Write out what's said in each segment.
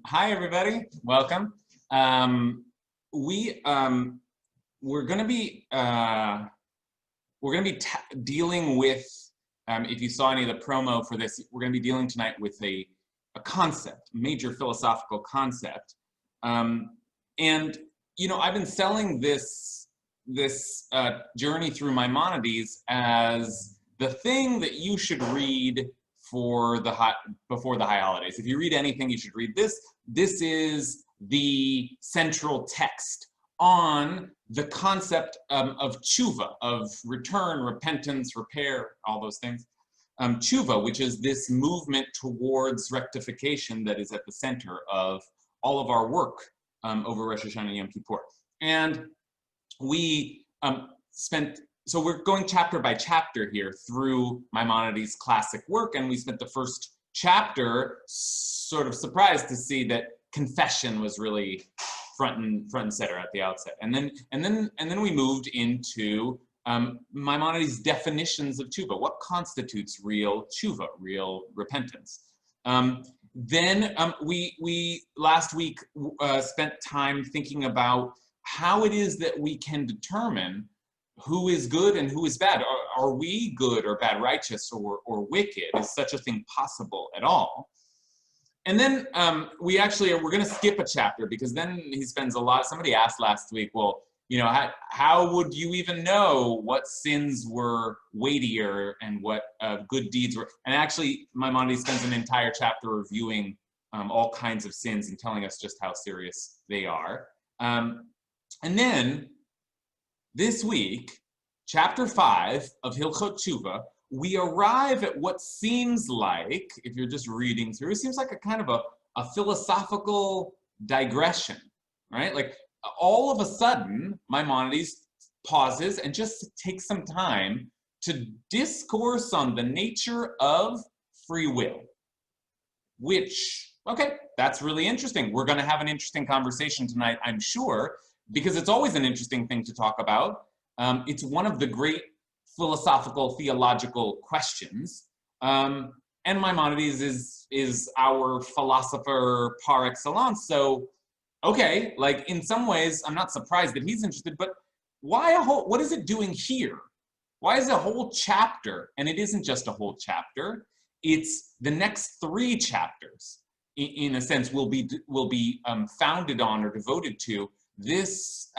Hi, everybody. Welcome. Um, we we're going to be dealing with. If you saw any of the promo for this, we're going to be dealing tonight with a concept, a major philosophical concept. And I've been selling this journey through Maimonides as the thing that you should read before the high holidays. If you read anything, you should read this. This is the central text on the concept of tshuva, of return, repentance, repair, all those things. Tshuva, which is this movement towards rectification that is at the center of all of our work over Rosh Hashanah and Yom Kippur. And we so we're going chapter by chapter here through Maimonides' classic work, and we spent the first chapter sort of surprised to see that confession was really front and center at the outset, and then we moved into Maimonides' definitions of tshuva. What constitutes real tshuva, real repentance? Then we last week spent time thinking about how it is that we can determine who is good and who is bad. Are we good or bad, righteous or wicked? Is such a thing possible at all? And then we're going to skip a chapter because then he spends a lot. Somebody asked last week, well, how would you even know what sins were weightier and what good deeds were? And actually, Maimonides spends an entire chapter reviewing all kinds of sins and telling us just how serious they are. And then this week, chapter 5 of Hilchot Tshuva, we arrive at what seems like, if you're just reading through, it seems like a kind of a philosophical digression, right? Like all of a sudden, Maimonides pauses and just takes some time to discourse on the nature of free will, which, okay, that's really interesting. We're going to have an interesting conversation tonight, I'm sure, because it's always an interesting thing to talk about. It's one of the great philosophical, theological questions. And Maimonides is our philosopher par excellence. So, okay, like in some ways, I'm not surprised that he's interested, but what is it doing here? Why is it a whole chapter? And it isn't just a whole chapter. It's the next 3 chapters, in a sense, will be founded on or devoted to this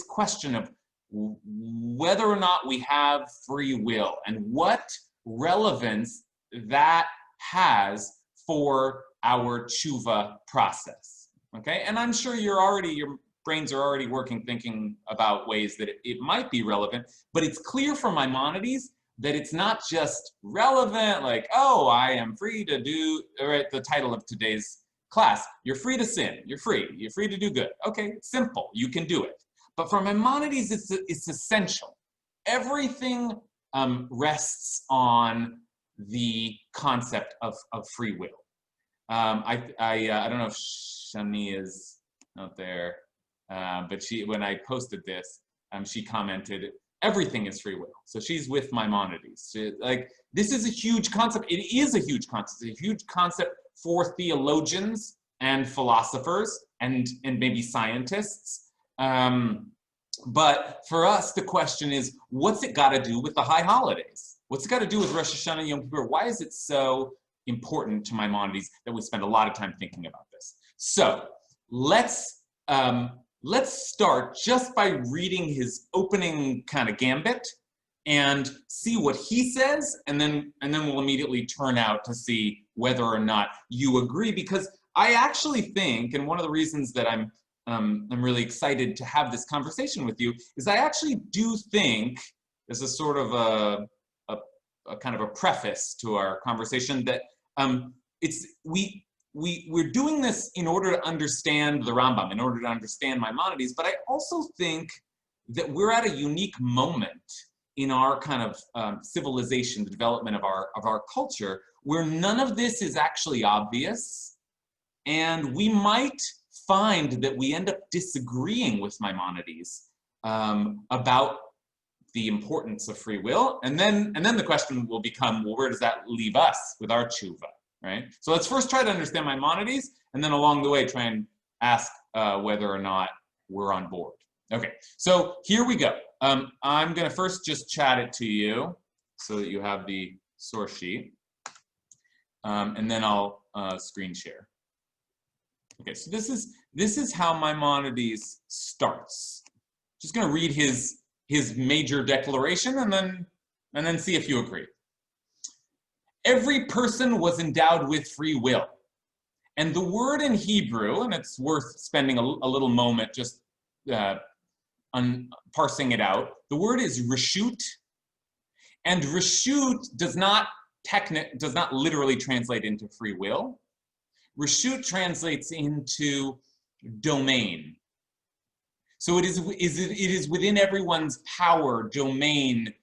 question of whether or not we have free will and what relevance that has for our tshuva process. Okay, and I'm sure your brains are already working thinking about ways that it might be relevant, but it's clear from Maimonides that it's not just relevant, like, oh, I am free to do, right, the title of today's class, you're free to sin, you're free to do good. Okay, simple, you can do it. But for Maimonides, it's essential. Everything rests on the concept of free will. I don't know if Shani is out there, but when I posted this, she commented, everything is free will. So she's with Maimonides. This is a huge concept. It is a huge concept. It's a huge concept for theologians and philosophers and maybe scientists. But for us, the question is, what's it got to do with the high holidays? What's it got to do with Rosh Hashanah and Yom Kippur? Why is it so important to Maimonides that we spend a lot of time thinking about this? So let's start just by reading his opening kind of gambit and see what he says, and then we'll immediately turn out to see whether or not you agree. Because I actually think, and one of the reasons that I'm really excited to have this conversation with you is I actually do think, as a sort of a kind of a preface to our conversation, that we're doing this in order to understand the Rambam, in order to understand Maimonides, but I also think that we're at a unique moment in our kind of civilization, the development of our culture, where none of this is actually obvious, and we might find that we end up disagreeing with Maimonides about the importance of free will, and then the question will become, well, where does that leave us with our tshuva? right? So let's first try to understand Maimonides, and then along the way try and ask whether or not we're on board. Okay, so here we go. I'm gonna first just chat it to you so that you have the source sheet, and then I'll screen share. Okay, so this is how Maimonides starts. Just gonna read his major declaration and then see if you agree. Every person was endowed with free will. And the word in Hebrew, and it's worth spending a little moment just parsing it out. The word is reshut, and reshut does not literally translate into free will. Reshut translates into domain. So it is within everyone's power, domain,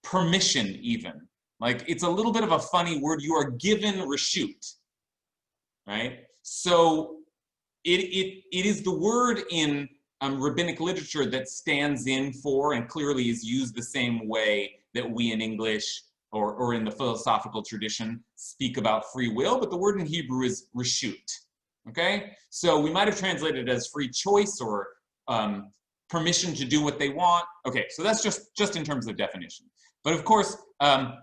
permission even. Like, it's a little bit of a funny word. You are given reshut, right? So it is the word in rabbinic literature that stands in for and clearly is used the same way that we in English or in the philosophical tradition speak about free will, but the word in Hebrew is reshut, okay? So we might have translated it as free choice or permission to do what they want. Okay, so that's just in terms of definition. But of course,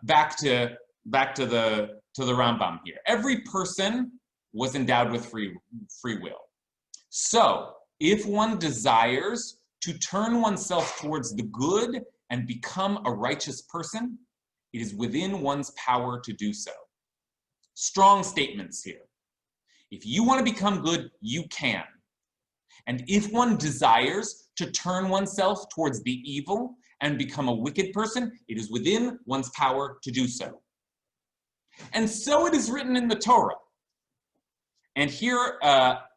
back to the Rambam here. Every person was endowed with free will. So if one desires to turn oneself towards the good and become a righteous person, it is within one's power to do so. Strong statements here. If you want to become good, you can. And if one desires to turn oneself towards the evil and become a wicked person, it is within one's power to do so. And so it is written in the Torah. And here,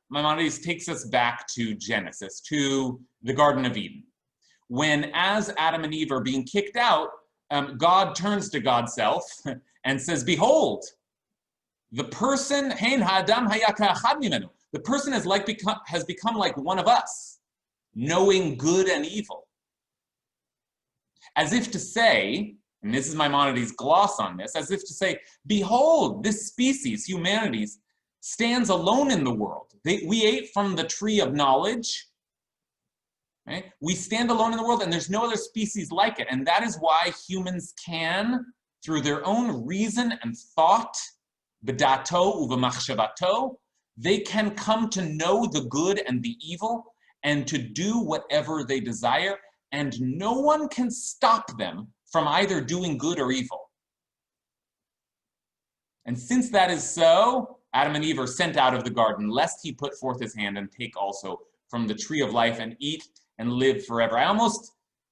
Maimonides takes us back to Genesis, to the Garden of Eden. When, as Adam and Eve are being kicked out, God turns to God's self and says, behold, the person, the person has become like one of us, knowing good and evil. As if to say, and this is Maimonides' gloss on this, as if to say, behold, this species, humanity, stands alone in the world. We ate from the tree of knowledge. Right? We stand alone in the world, and there's no other species like it. And that is why humans can, through their own reason and thought, b'dato uv'machshavato, they can come to know the good and the evil and to do whatever they desire, and no one can stop them from either doing good or evil. And since that is so, Adam and Eve are sent out of the garden, lest he put forth his hand and take also from the tree of life and eat and live forever. I almost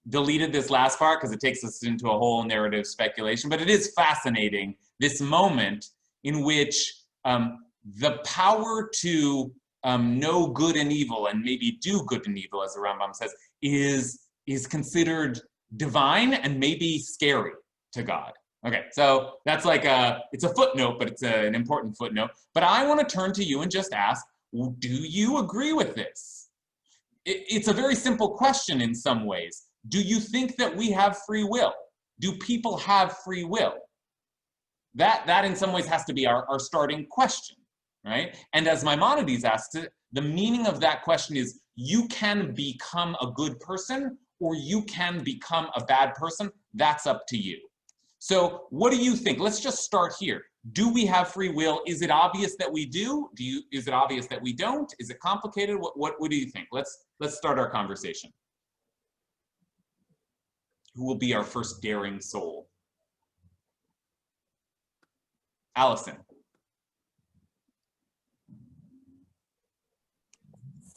deleted this last part because it takes us into a whole narrative speculation, but it is fascinating, this moment in which the power to know good and evil and maybe do good and evil, as the Rambam says, is considered divine and maybe scary to God. Okay, so that's like it's a footnote, but it's an important footnote. But I want to turn to you and just ask, do you agree with this? It's a very simple question in some ways. Do you think that we have free will? Do people have free will? That in some ways has to be our starting question, right? And as Maimonides asked it, the meaning of that question is, you can become a good person or you can become a bad person. That's up to you. So what do you think? Let's just start here. Do we have free will? Is it obvious that we do? Is it obvious that we don't? Is it complicated? What do you think? Let's start our conversation. Who will be our first daring soul? Allison.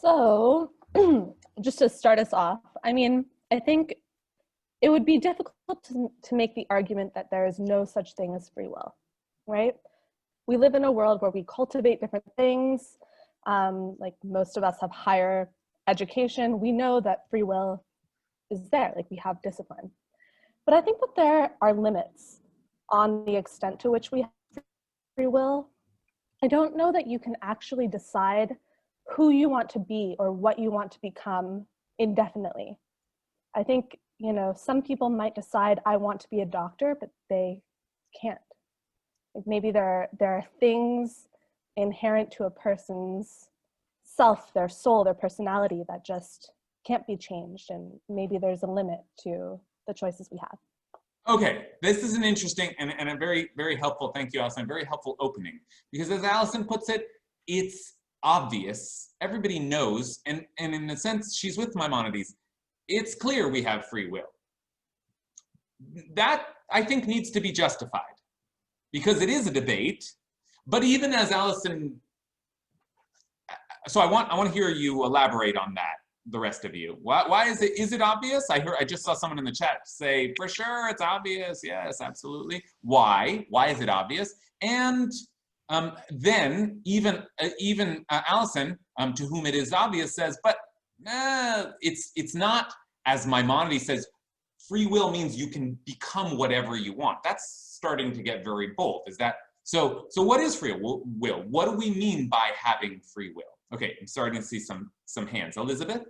So, just to start us off, I mean, I think it would be difficult to make the argument that there is no such thing as free will, right? We live in a world where we cultivate different things. Like most of us have higher education. We know that free will is there, like we have discipline. But I think that there are limits on the extent to which we have free will. I don't know that you can actually decide who you want to be or what you want to become indefinitely. I think, you know, some people might decide I want to be a doctor, but they can't. Like maybe there are things inherent to a person's self, their soul, their personality that just can't be changed, and maybe there's a limit to the choices we have. Okay, this is an interesting and a very, very helpful, thank you, Allison, very helpful opening. Because as Allison puts it, it's obvious, everybody knows, and in a sense, she's with Maimonides, it's clear we have free will. That, I think, needs to be justified, because it is a debate, but even as Allison, so I want to hear you elaborate on that, the rest of you. Why is it obvious? I just saw someone in the chat say, for sure, it's obvious. Yes, absolutely. Why is it obvious? And then even Allison, to whom it is obvious, says, but it's not, as Maimonides says, free will means you can become whatever you want. That's starting to get very bold. Is that so? So what is free will? What do we mean by having free will? Okay, I'm starting to see some hands. Elizabeth?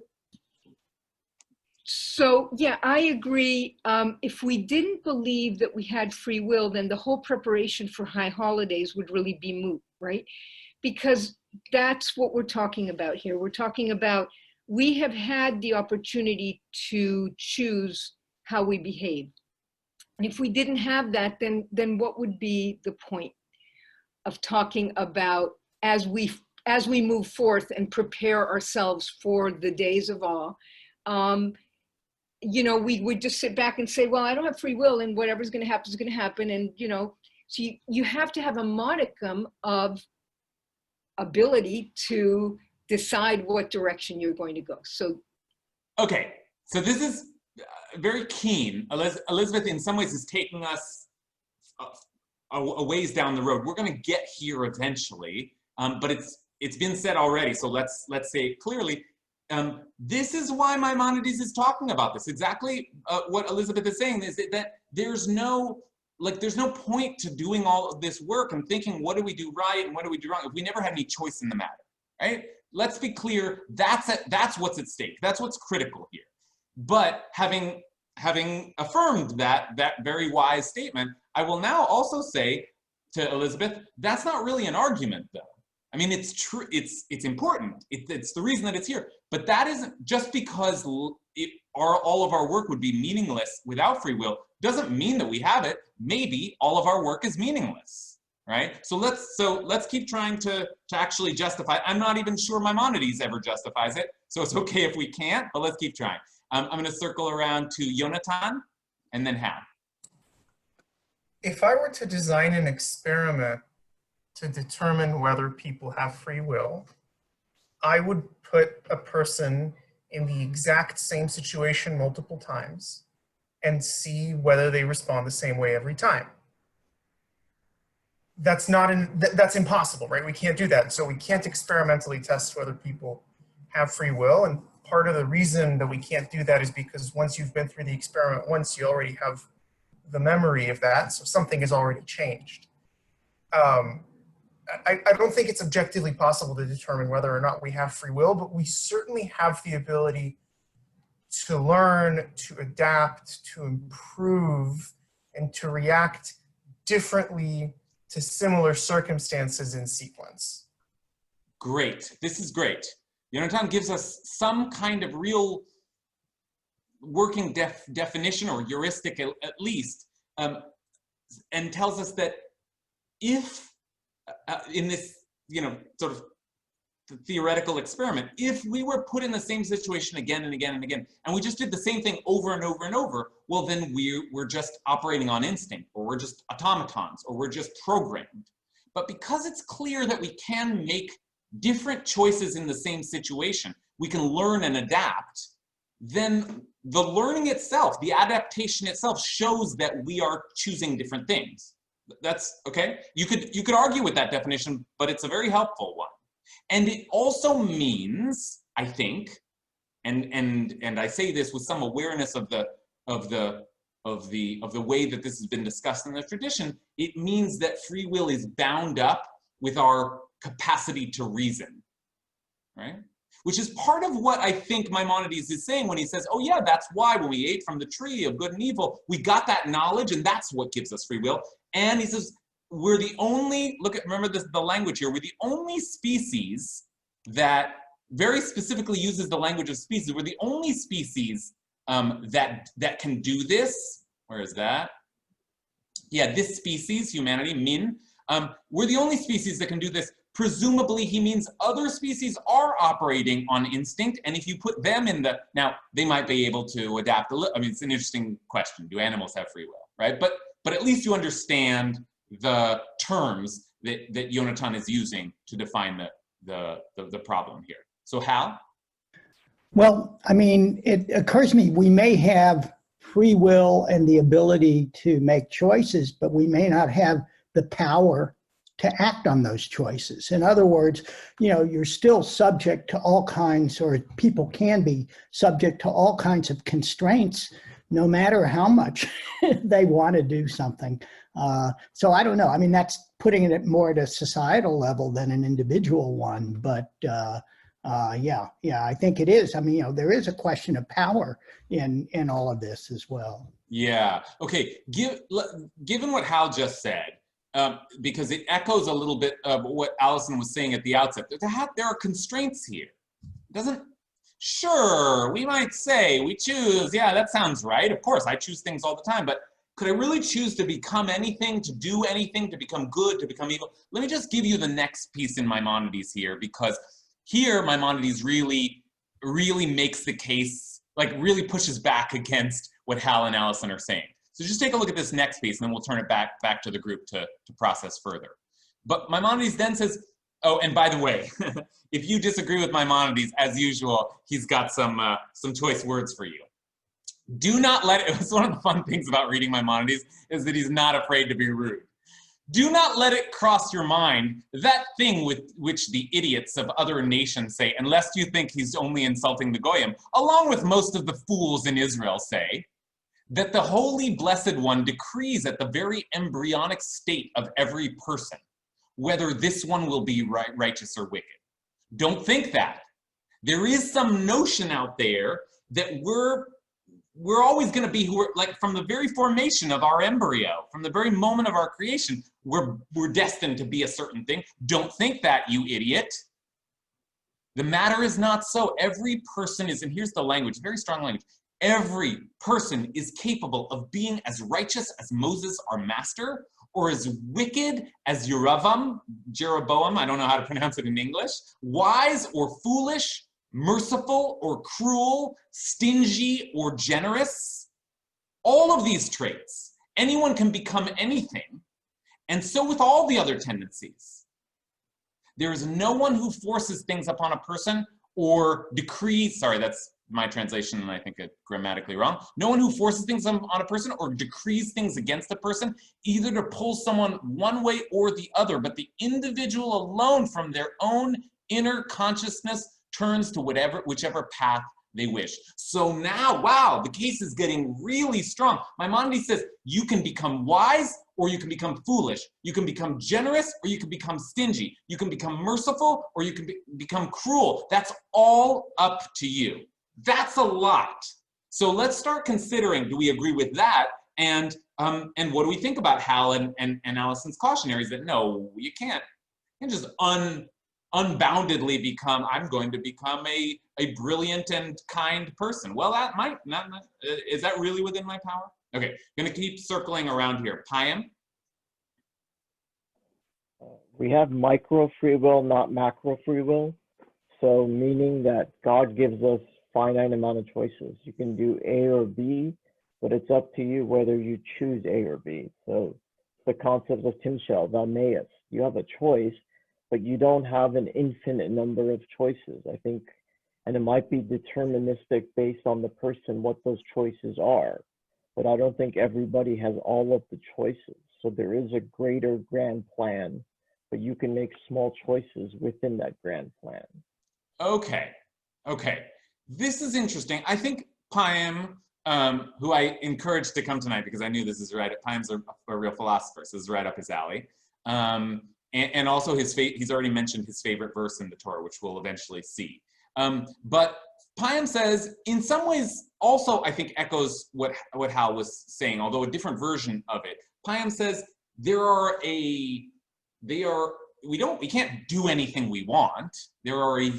So yeah, I agree. If we didn't believe that we had free will, then the whole preparation for high holidays would really be moot, right? Because that's what we're talking about here. We're talking about, we have had the opportunity to choose how we behave. And if we didn't have that, then what would be the point of talking about as we move forth and prepare ourselves for the days of awe? You know, we would just sit back and say, well, I don't have free will, and whatever's going to happen is going to happen. And, you know, so you have to have a modicum of ability to decide what direction you're going to go. So, okay, so this is very keen. Elizabeth, in some ways, is taking us a ways down the road. We're going to get here eventually, but it's been said already. So let's say it clearly. This is why Maimonides is talking about this. Exactly what Elizabeth is saying is that there's no point to doing all of this work and thinking, what do we do right and what do we do wrong if we never had any choice in the matter, right? Let's be clear, that's what's at stake. That's what's critical here. But having affirmed that very wise statement, I will now also say to Elizabeth, that's not really an argument though. I mean, it's true, it's important. It's the reason that it's here. But that isn't, just because all of our work would be meaningless without free will, doesn't mean that we have it. Maybe all of our work is meaningless, right? So let's keep trying to actually justify. I'm not even sure Maimonides ever justifies it, so it's okay if we can't, but let's keep trying. I'm gonna circle around to Jonathan and then Hal. If I were to design an experiment to determine whether people have free will, I would put a person in the exact same situation multiple times and see whether they respond the same way every time. That's impossible, right? We can't do that. So we can't experimentally test whether people have free will. And part of the reason that we can't do that is because once you've been through the experiment once, you already have the memory of that. So something has already changed. I don't think it's objectively possible to determine whether or not we have free will, but we certainly have the ability to learn, to adapt, to improve, and to react differently to similar circumstances in sequence. Great, this is great. Jonathan gives us some kind of real working definition or heuristic at least, and tells us that if in this, sort of theoretical experiment, if we were put in the same situation again and again and again, and we just did the same thing over and over and over, well, then we're just operating on instinct, or we're just automatons, or we're just programmed. But because it's clear that we can make different choices in the same situation, we can learn and adapt, then the learning itself, the adaptation itself, shows that we are choosing different things. That's okay. You could argue with that definition, but it's a very helpful one. And it also means, I think, and I say this with some awareness of the way that this has been discussed in the tradition, it means that free will is bound up with our capacity to reason, right? Which is part of what I think Maimonides is saying when he says, oh yeah, that's why when we ate from the tree of good and evil, we got that knowledge and that's what gives us free will. And he says, we're the only, remember this, the language here, we're the only species that very specifically uses the language of species. We're the only species that can do this. Where is that? Yeah, this species, humanity, min. We're the only species that can do this. Presumably, he means other species are operating on instinct, and if you put them in the, now, they might be able to adapt a little. I mean, it's an interesting question. Do animals have free will, right? But at least you understand the terms that Yonatan is using to define the problem here. So Hal? Well, I mean, it occurs to me we may have free will and the ability to make choices, but we may not have the power to act on those choices. In other words, you know, you're still subject to all kinds, or people can be subject to all kinds of constraints, no matter how much they want to do something. So I don't know. I mean, that's putting it more at a societal level than an individual one. But yeah, I think it is. I mean, you know, there is a question of power in all of this as well. Yeah. Okay. Given what Hal just said, because it echoes a little bit of what Allison was saying at the outset, there are constraints here. Sure, we might say we choose. Yeah, that sounds right. Of course, I choose things all the time, but could I really choose to become anything, to do anything, to become good, to become evil? Let me just give you the next piece in Maimonides here, because here Maimonides really makes the case, like really pushes back against what Hal and Allison are saying. So just take a look at this next piece, and then we'll turn it back to the group to process further. But Maimonides then says, oh, and by the way, if you disagree with Maimonides, as usual, he's got some choice words for you. Do not let it, it's one of the fun things about reading Maimonides is that he's not afraid to be rude. Do not let it cross your mind that thing with which the idiots of other nations say, unless you think he's only insulting the Goyim, along with most of the fools in Israel say, that the Holy Blessed One decrees at the very embryonic state of every person, whether this one will be righteous or wicked. Don't think that. There is some notion out there that we're always going to be who we're, like from the very formation of our embryo, from the very moment of our creation, we're destined to be a certain thing. Don't think that, you idiot. The matter is not so. Every person is, and here's the language, very strong language. Every person is capable of being as righteous as Moses, our master, or as wicked as Jeroboam, I don't know how to pronounce it in English, wise or foolish, merciful or cruel, stingy or generous. All of these traits, anyone can become anything, and so with all the other tendencies. There is no one who forces things upon a person or decrees, sorry, that's my translation, and I think it grammatically wrong. No one who forces things on a person or decrees things against a person, either to pull someone one way or the other, but the individual alone from their own inner consciousness turns to whichever path they wish. So now, wow, the case is getting really strong. Maimonides says you can become wise or you can become foolish. You can become generous or you can become stingy. You can become merciful or you can become cruel. That's all up to you. That's a lot. So let's start considering, do we agree with that? And what do we think about Hal and Allison's cautionaries that no, you can't just unboundedly become, I'm going to become a brilliant and kind person. Well, that might not, is that really within my power? Okay, gonna keep circling around here. Payam? We have micro free will, not macro free will. So meaning that God gives us finite amount of choices. You can do A or B, but it's up to you whether you choose A or B. So the concept of Timshel, thou mayest. You have a choice, but you don't have an infinite number of choices. I think, and it might be deterministic based on the person, what those choices are. But I don't think everybody has all of the choices. So there is a greater grand plan, but you can make small choices within that grand plan. Okay. This is interesting. I think Payam, who I encouraged to come tonight because I knew this is right. Payam's a real philosopher, so this is right up his alley. And also he's already mentioned his favorite verse in the Torah, which we'll eventually see. But Payam says, in some ways, also I think echoes what Hal was saying, although a different version of it. Payam says, we can't do anything we want. There are a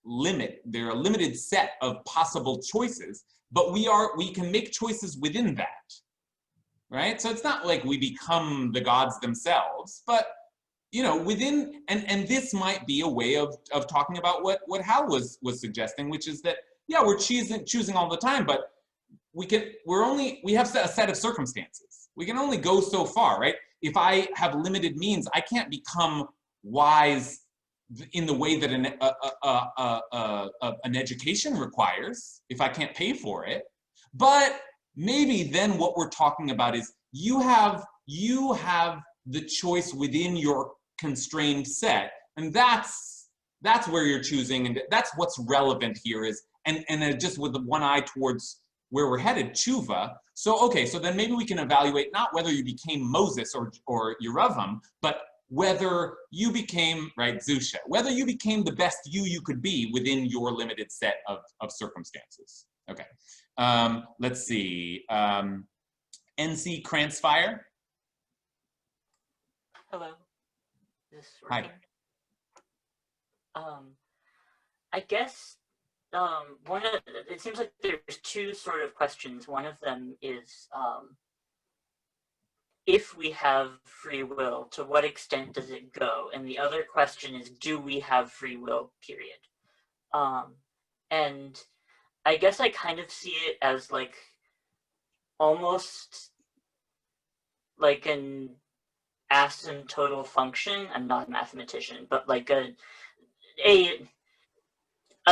limited set of possible choices, but we can make choices within that, right? So it's not like we become the gods themselves, but within, and this might be a way of talking about what Hal was suggesting, which is that, yeah, we're choosing all the time, but we have a set of circumstances. We can only go so far, right? If I have limited means, I can't become wise in the way that an education requires if I can't pay for it. But maybe then what we're talking about is you have the choice within your constrained set, and that's where you're choosing, and that's what's relevant here is, and just with the one eye towards where we're headed, tshuva. So okay, so then maybe we can evaluate not whether you became Moses or Yeravam, but whether you became, right, Zusha, whether you became the best you could be within your limited set of circumstances. Okay, let's see. NC Kranzfire. Hello. Is this Hi. working? I guess it seems like there's two sort of questions. One of them is if we have free will, to what extent does it go? And the other question is, do we have free will, period? And I guess I kind of see it as like almost like an asymptotal function. I'm not a mathematician, but like a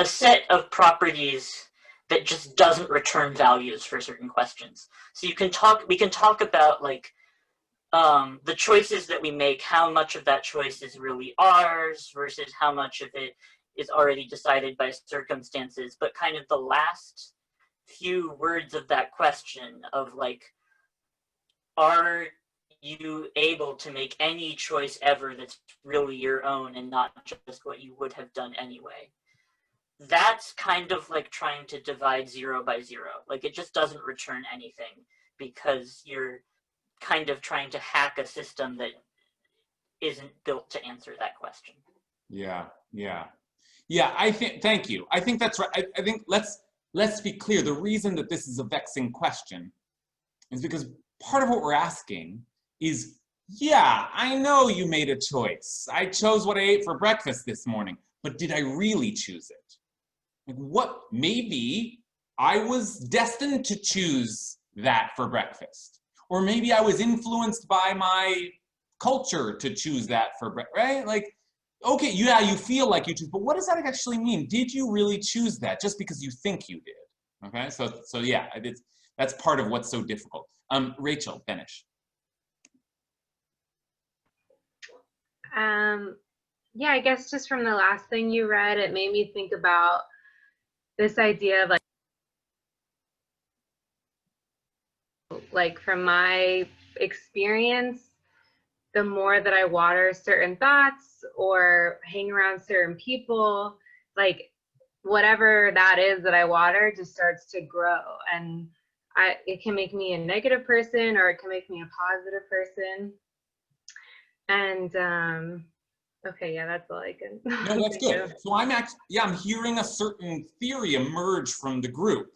set of properties that just doesn't return values for certain questions. So we can talk about like the choices that we make, how much of that choice is really ours versus how much of it is already decided by circumstances. But kind of the last few words of that question of like, are you able to make any choice ever that's really your own and not just what you would have done anyway? That's kind of like trying to divide 0 by 0. Like it just doesn't return anything because you're kind of trying to hack a system that isn't built to answer that question. Yeah. I think, thank you. I think that's right. I think let's be clear. The reason that this is a vexing question is because part of what we're asking is, yeah, I know you made a choice. I chose what I ate for breakfast this morning, but did I really choose it? Like what, maybe I was destined to choose that for breakfast. Or maybe I was influenced by my culture to choose that for breakfast, right? Like, okay, yeah, you feel like you choose, but what does that actually mean? Did you really choose that just because you think you did? Okay, so yeah, that's part of what's so difficult. Rachel, finish. Yeah, I guess just from the last thing you read, it made me think about this idea of like from my experience, the more that I water certain thoughts or hang around certain people, like whatever that is that I water just starts to grow. And it can make me a negative person or it can make me a positive person. And okay, yeah, that's all I can. No, that's good. So I'm hearing a certain theory emerge from the group,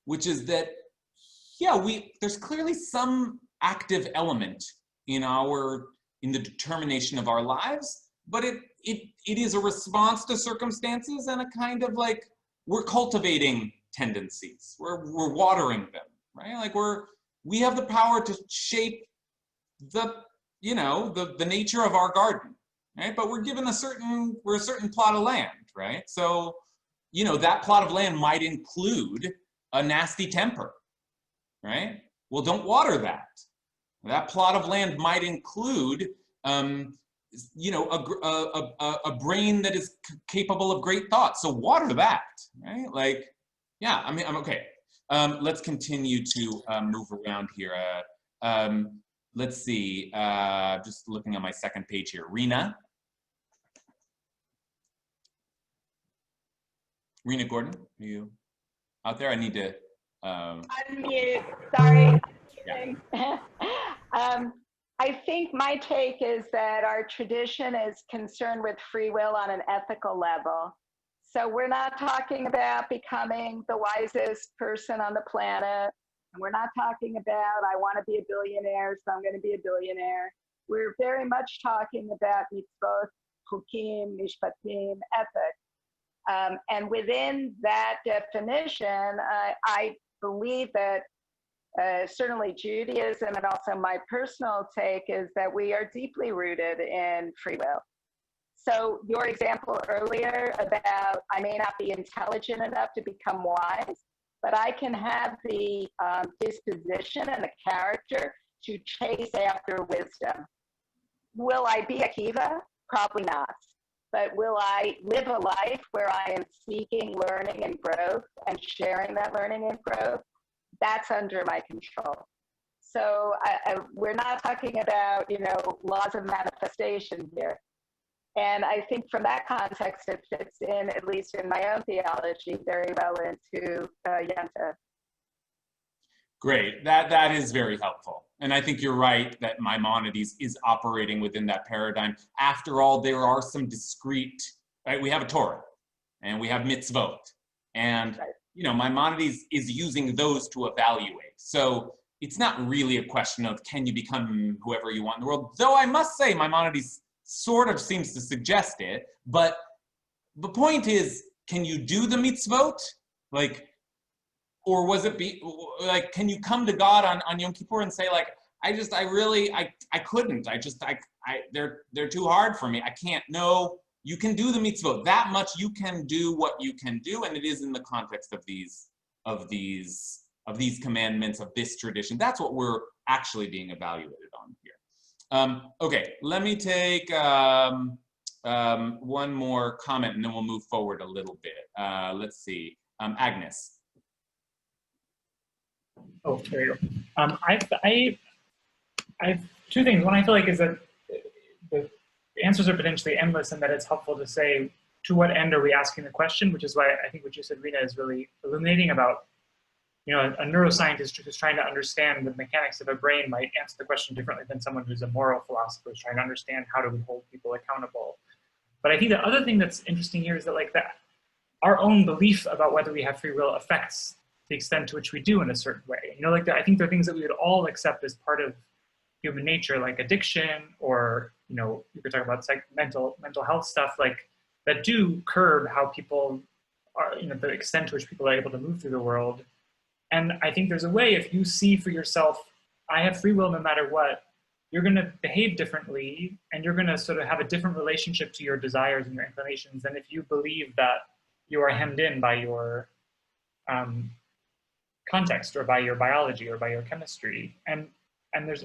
which is that, yeah, there's clearly some active element in the determination of our lives, but it is a response to circumstances and a kind of like, we're cultivating tendencies. We're watering them, right? Like we have the power to shape the nature of our garden, right? But we're given a certain plot of land, right? So, that plot of land might include a nasty temper, right? Well, don't water that. That plot of land might include, a brain that is capable of great thought. So water that, right? Like, yeah, I mean, I'm okay. Let's continue to move around here. Let's see, just looking at my second page here. Rena Gordon, are you out there? I need to unmute. Sorry. Yeah. I think my take is that our tradition is concerned with free will on an ethical level. So we're not talking about becoming the wisest person on the planet. And we're not talking about, I want to be a billionaire, so I'm going to be a billionaire. We're very much talking about mitzvot, chukim, mishpatim, ethics. And within that definition, I believe that certainly Judaism, and also my personal take, is that we are deeply rooted in free will. So your example earlier about I may not be intelligent enough to become wise, but I can have the disposition and the character to chase after wisdom. Will I be Akiva? Probably not. But will I live a life where I am seeking learning and growth and sharing that learning and growth? That's under my control. So we're not talking about, laws of manifestation here. And I think from that context, it fits in, at least in my own theology, very well into Yenta. Great, that is very helpful. And I think you're right that Maimonides is operating within that paradigm. After all, there are some discrete, right? We have a Torah and we have mitzvot. And, Maimonides is using those to evaluate. So it's not really a question of can you become whoever you want in the world, though I must say Maimonides sort of seems to suggest it, but the point is, can you do the mitzvot? Or was it can you come to God on Yom Kippur and say I couldn't, they're too hard for me, I can't. No, you can do the mitzvot. That much you can do what you can do, and it is in the context of these commandments, of this tradition. That's what we're actually being evaluated on here. Okay, let me take one more comment and then we'll move forward a little bit. Let's see, Agnes. Oh, there you go. I have two things. One I feel like is that the answers are potentially endless, and that it's helpful to say to what end are we asking the question, which is why I think what you said, Rena, is really illuminating about, a neuroscientist who's trying to understand the mechanics of a brain might answer the question differently than someone who's a moral philosopher who's trying to understand how do we hold people accountable. But I think the other thing that's interesting here is that our own belief about whether we have free will affects the extent to which we do in a certain way. I think there are things that we would all accept as part of human nature, like addiction, or, you could talk about mental health stuff, that do curb how people are, the extent to which people are able to move through the world. And I think there's a way, if you see for yourself, I have free will no matter what, you're going to behave differently, and you're going to sort of have a different relationship to your desires and your inclinations than if you believe that you are hemmed in by your context, or by your biology, or by your chemistry. And there's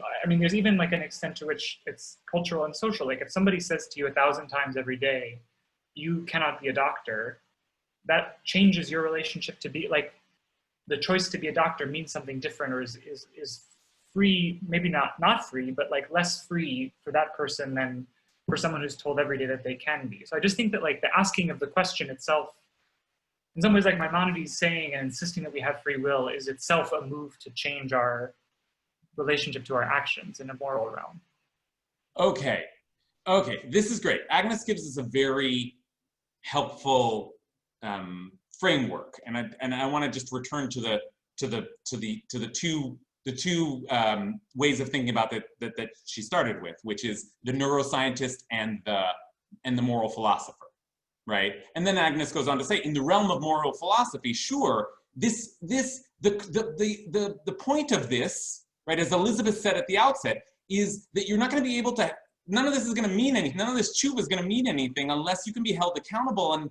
even an extent to which it's cultural and social. If somebody says to you 1,000 times every day, you cannot be a doctor, that changes your relationship to be, the choice to be a doctor means something different, or is free, maybe not free, but less free for that person than for someone who's told every day that they can be. So I just think that the asking of the question itself, in some ways, Maimonides saying and insisting that we have free will, is itself a move to change our relationship to our actions in a moral realm. Okay, this is great. Agnes gives us a very helpful framework, and I want to just return to the two ways of thinking about that she started with, which is the neuroscientist and the moral philosopher, right? And then Agnes goes on to say, in the realm of moral philosophy, sure, the point of this, right, as Elizabeth said at the outset, is that you're not going to be able to. None of this is going to mean anything. None of this tshuva is going to mean anything unless you can be held accountable. And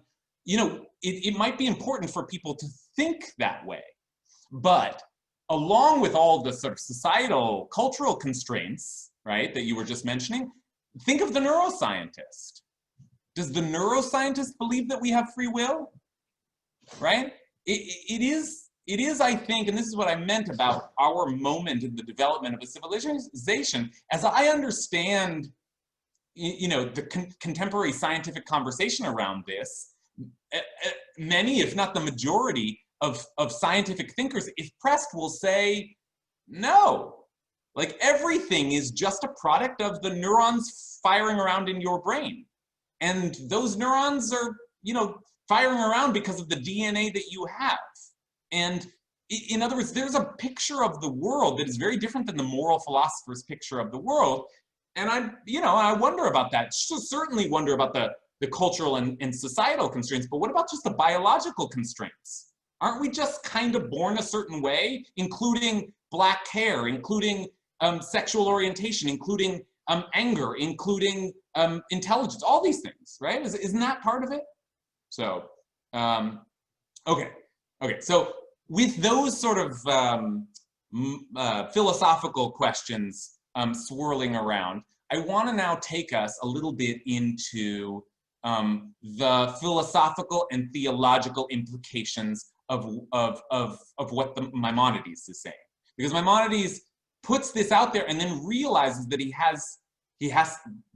it might be important for people to think that way. But along with all the sort of societal, cultural constraints, right, that you were just mentioning, think of the neuroscientist. Does the neuroscientist believe that we have free will? Right? It is, I think, and this is what I meant about our moment in the development of a civilization, as I understand, the contemporary scientific conversation around this, many, if not the majority of scientific thinkers, if pressed, will say, no, Like everything is just a product of the neurons firing around in your brain. And those neurons are, you know, firing around because of the DNA that you have. And in other words, there's a picture of the world that is very different than the moral philosopher's picture of the world. And I wonder about that. Certainly wonder about the cultural and societal constraints, but what about just the biological constraints? Aren't we just kind of born a certain way, including black hair, including sexual orientation, including anger, including intelligence, all these things, right? Isn't that part of it? So, okay. So with those sort of philosophical questions swirling around, I want to now take us a little bit into the philosophical and theological implications of what the Maimonides is saying. Because Maimonides puts this out there and then realizes that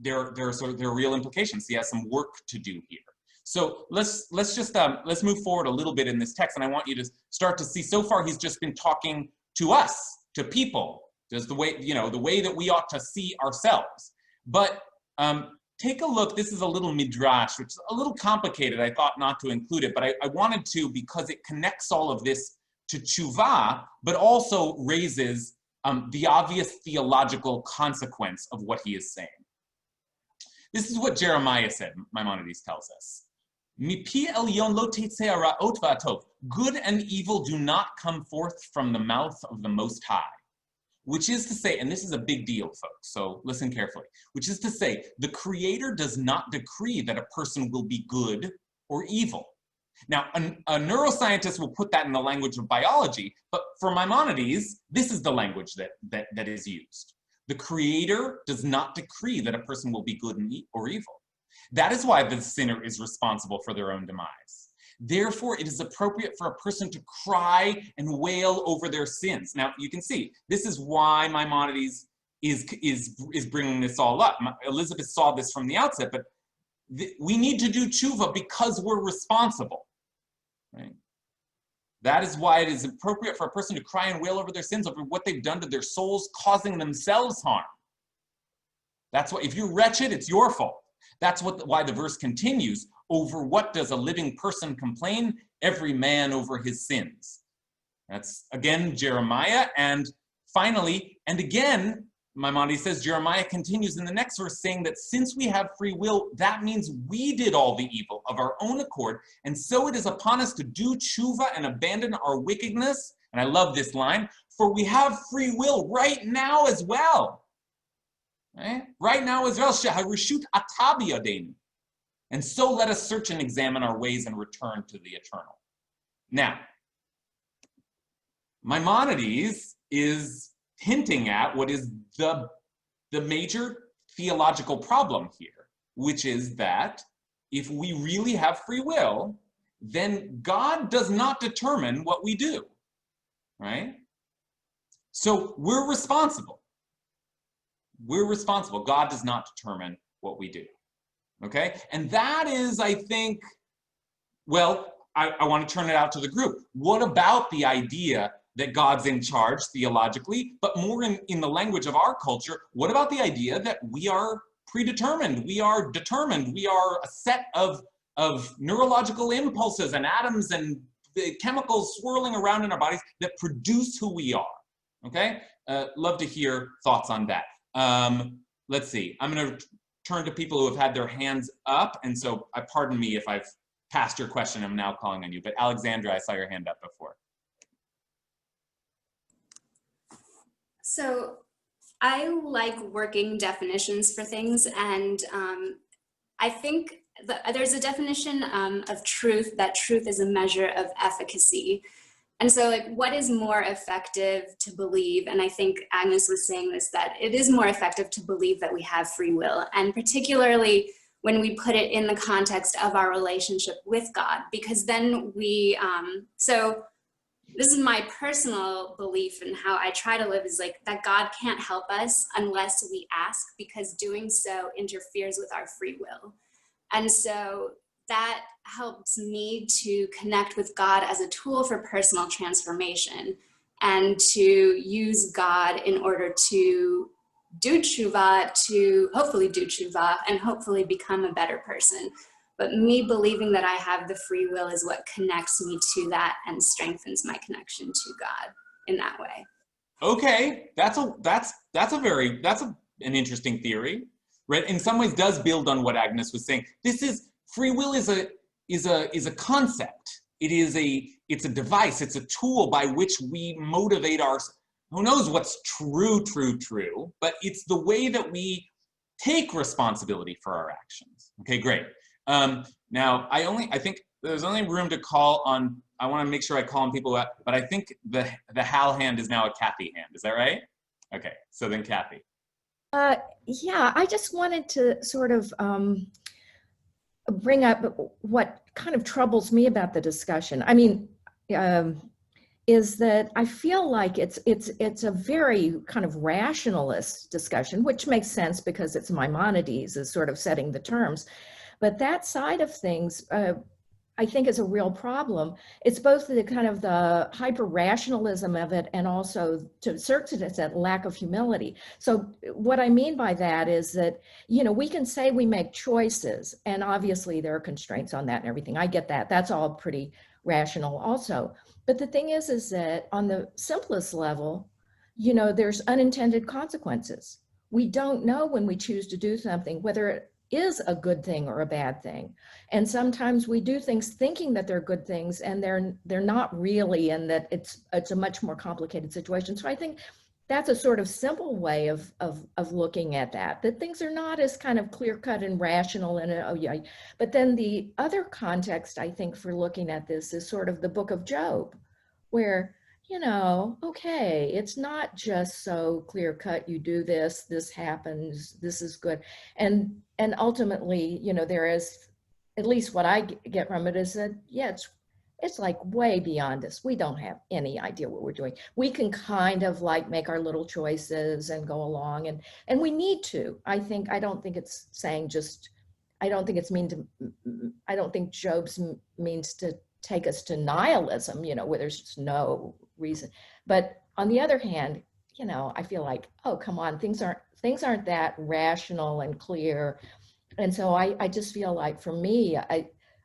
there are real implications. He has some work to do here. So let's move forward a little bit in this text, and I want you to start to see, so far he's just been talking to us, to people, just the way that we ought to see ourselves. But take a look. This is a little midrash, which is a little complicated. I thought not to include it, but I wanted to because it connects all of this to tshuva, but also raises the obvious theological consequence of what he is saying. This is what Jeremiah said, Maimonides tells us. Mipi elyon lo tetzeh ha'ra'ot va'atov. Good and evil do not come forth from the mouth of the Most High. Which is to say, and this is a big deal, folks, so listen carefully, which is to say, the Creator does not decree that a person will be good or evil. Now, a neuroscientist will put that in the language of biology, but for Maimonides, this is the language that is used. The Creator does not decree that a person will be good or evil. That is why the sinner is responsible for their own demise. Therefore, it is appropriate for a person to cry and wail over their sins. Now, you can see, this is why Maimonides is bringing this all up. Elizabeth saw this from the outset, but we need to do tshuva because we're responsible, right? That is why it is appropriate for a person to cry and wail over their sins, over what they've done to their souls, causing themselves harm. That's why, if you're wretched, it's your fault. That's why the verse continues, over what does a living person complain? Every man over his sins. That's, again, Jeremiah. And finally, and again, Maimonides says, Jeremiah continues in the next verse saying that since we have free will, that means we did all the evil of our own accord. And so it is upon us to do tshuva and abandon our wickedness. And I love this line, for we have free will right now as well. Right now as well. Sheharishut ata biyadenu. And so let us search and examine our ways and return to the eternal. Now, Maimonides is hinting at what is the major theological problem here, which is that if we really have free will, then God does not determine what we do, right? So we're responsible. We're responsible. God does not determine what we do. Okay, and that is, I think, well, I want to turn it out to the group. What about the idea that God's in charge theologically, but more in the language of our culture, what about the idea that we are predetermined, we are determined, we are a set of neurological impulses and atoms and the chemicals swirling around in our bodies that produce who we are, okay? Love to hear thoughts on that. Let's see, I'm gonna turn to people who have had their hands up, and so pardon me if I've passed your question, I'm now calling on you, but Alexandra, I saw your hand up before. So I like working definitions for things, and I think there's a definition of truth, that truth is a measure of efficacy. And so, like, what is more effective to believe? And I think Agnes was saying this, that it is more effective to believe that we have free will, and particularly when we put it in the context of our relationship with God, because then we, so this is my personal belief, and how I try to live is like that God can't help us unless we ask, because doing so interferes with our free will. And so that helps me to connect with God as a tool for personal transformation. and to use God in order to do tshuva, to hopefully do tshuva and hopefully become a better person. But me believing that I have the free will is what connects me to that and strengthens my connection to God in that way. Okay, that's an interesting theory, right? In some ways does build on what Agnes was saying. Free will is a concept. It's a device, it's a tool by which we motivate who knows what's true, but it's the way that we take responsibility for our actions. Okay, great. Now, I think there's only room to call on, I want to make sure I call on people, but I think the Hal hand is now a Kathy hand. Is that right? Okay, so then Kathy. Yeah, I just wanted to sort of bring up what kind of troubles me about the discussion. I mean, is that I feel like it's a very kind of rationalist discussion, which makes sense because it's Maimonides is sort of setting the terms. But that side of things, I think is a real problem. It's both the kind of the hyper rationalism of it and also to a certain extent lack of humility. So what I mean by that is that, you know, we can say we make choices and obviously there are constraints on that and everything. I get that. That's all pretty rational also. But the thing is that on the simplest level, you know, there's unintended consequences. We don't know when we choose to do something, whether it is a good thing or a bad thing. And sometimes we do things thinking that they're good things and they're not really, and that it's a much more complicated situation. So I think that's a sort of simple way of looking at that things are not as kind of clear cut and rational and oh yeah. But then the other context I think for looking at this is sort of the book of Job, where, you know, okay, it's not just so clear cut, you do this, this happens, this is good. And ultimately, you know, there is, at least what I get from it is that, yeah, it's like way beyond us. We don't have any idea what we're doing. We can kind of like make our little choices and go along and we need to. I don't think it's saying just, I don't think Job's means to take us to nihilism, you know, where there's just no reason. But on the other hand, you know, I feel like, oh, come on, things aren't that rational and clear. And so I just feel like for me,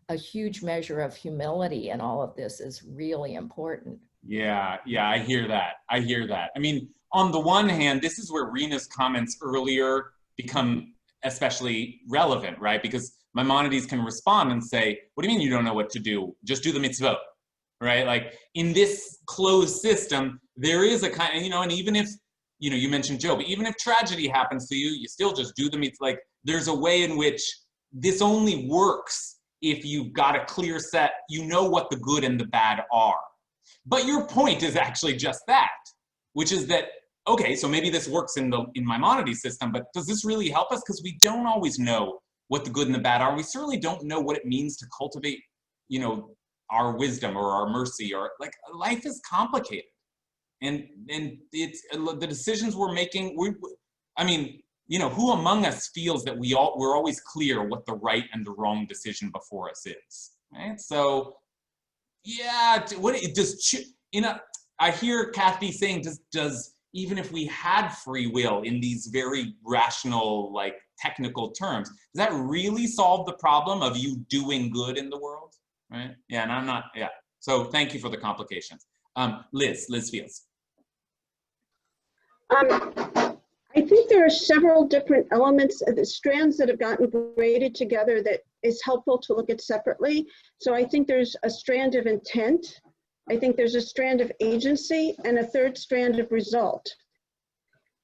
a huge measure of humility in all of this is really important. Yeah, I hear that. I mean, on the one hand, this is where Rena's comments earlier become especially relevant, right? Because Maimonides can respond and say, what do you mean you don't know what to do? Just do the mitzvot, right? Like in this closed system, there is a kind of, you know, and even if, you know, you mentioned Job, even if tragedy happens to you, you still just do the mitzvot. Like there's a way in which this only works if you've got a clear set, you know what the good and the bad are. But your point is actually just that, which is that, okay, so maybe this works in Maimonides' system, but does this really help us? Because we don't always know what the good and the bad are. We certainly don't know what it means to cultivate, you know, our wisdom or our mercy, or like life is complicated. And it's the decisions we're making, I mean, you know, who among us feels that we're always clear what the right and the wrong decision before us is, right? So, yeah, I hear Kathy saying, does even if we had free will in these very rational, like technical terms, does that really solve the problem of you doing good in the world, right? Yeah, and I'm not, yeah. So thank you for the complications. Liz Fields. I think there are several different elements of the strands that have gotten braided together that is helpful to look at separately. So I think there's a strand of intent. I think there's a strand of agency and a third strand of result.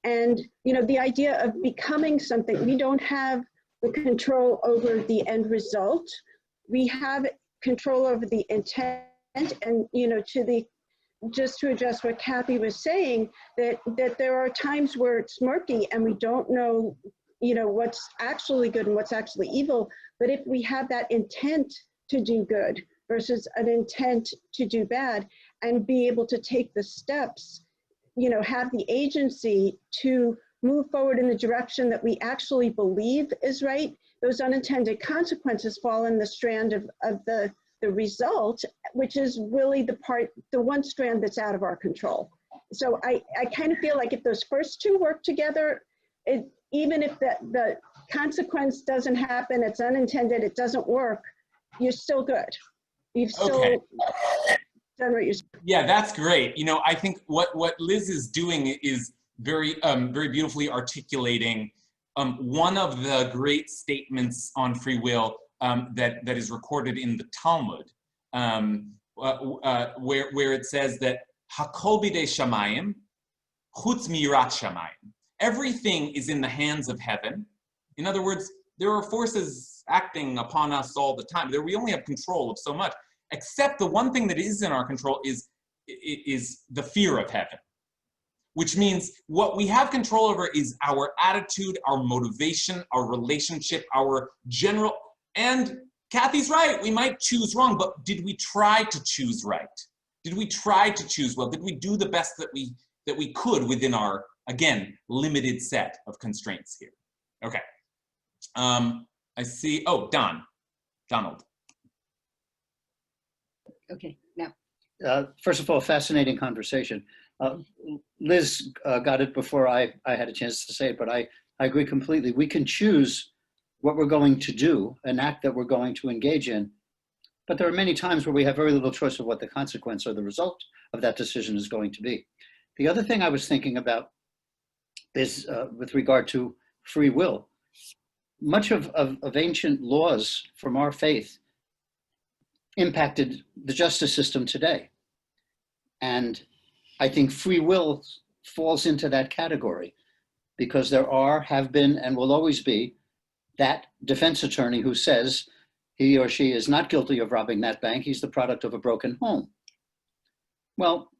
And, you know, the idea of becoming something, we don't have the control over the end result. We have control over the intent and, you know, just to address what Kathy was saying, that there are times where it's murky and we don't know, you know, what's actually good and what's actually evil. But if we have that intent to do good versus an intent to do bad and be able to take the steps, you know, have the agency to move forward in the direction that we actually believe is right, those unintended consequences fall in the strand of the result, which is really the one strand that's out of our control. So I kind of feel like if those first two work together, even if the consequence doesn't happen, it's unintended, it doesn't work, you're still good. You've still done what you're. Yeah, that's great. You know, I think what Liz is doing is very beautifully articulating one of the great statements on free will that is recorded in the Talmud, where it says that Hakol bidei shamayim, chutz mirat shamayim. Everything is in the hands of heaven. In other words, there are forces acting upon us all the time. We only have control of so much, except the one thing that is in our control is the fear of heaven, which means what we have control over is our attitude, our motivation, our relationship, our general, and Kathy's right, we might choose wrong, but did we try to choose right? Did we try to choose well? Did we do the best that we could within our, again, limited set of constraints here? Okay. I see, Donald. Okay, now. First of all, fascinating conversation. Liz got it before I had a chance to say it, but I agree completely. We can choose what we're going to do, an act that we're going to engage in, but there are many times where we have very little choice of what the consequence or the result of that decision is going to be. The other thing I was thinking about is with regard to free will. Much of ancient laws from our faith impacted the justice system today. And I think free will falls into that category because there have been, and will always be that defense attorney who says he or she is not guilty of robbing that bank. He's the product of a broken home. Well,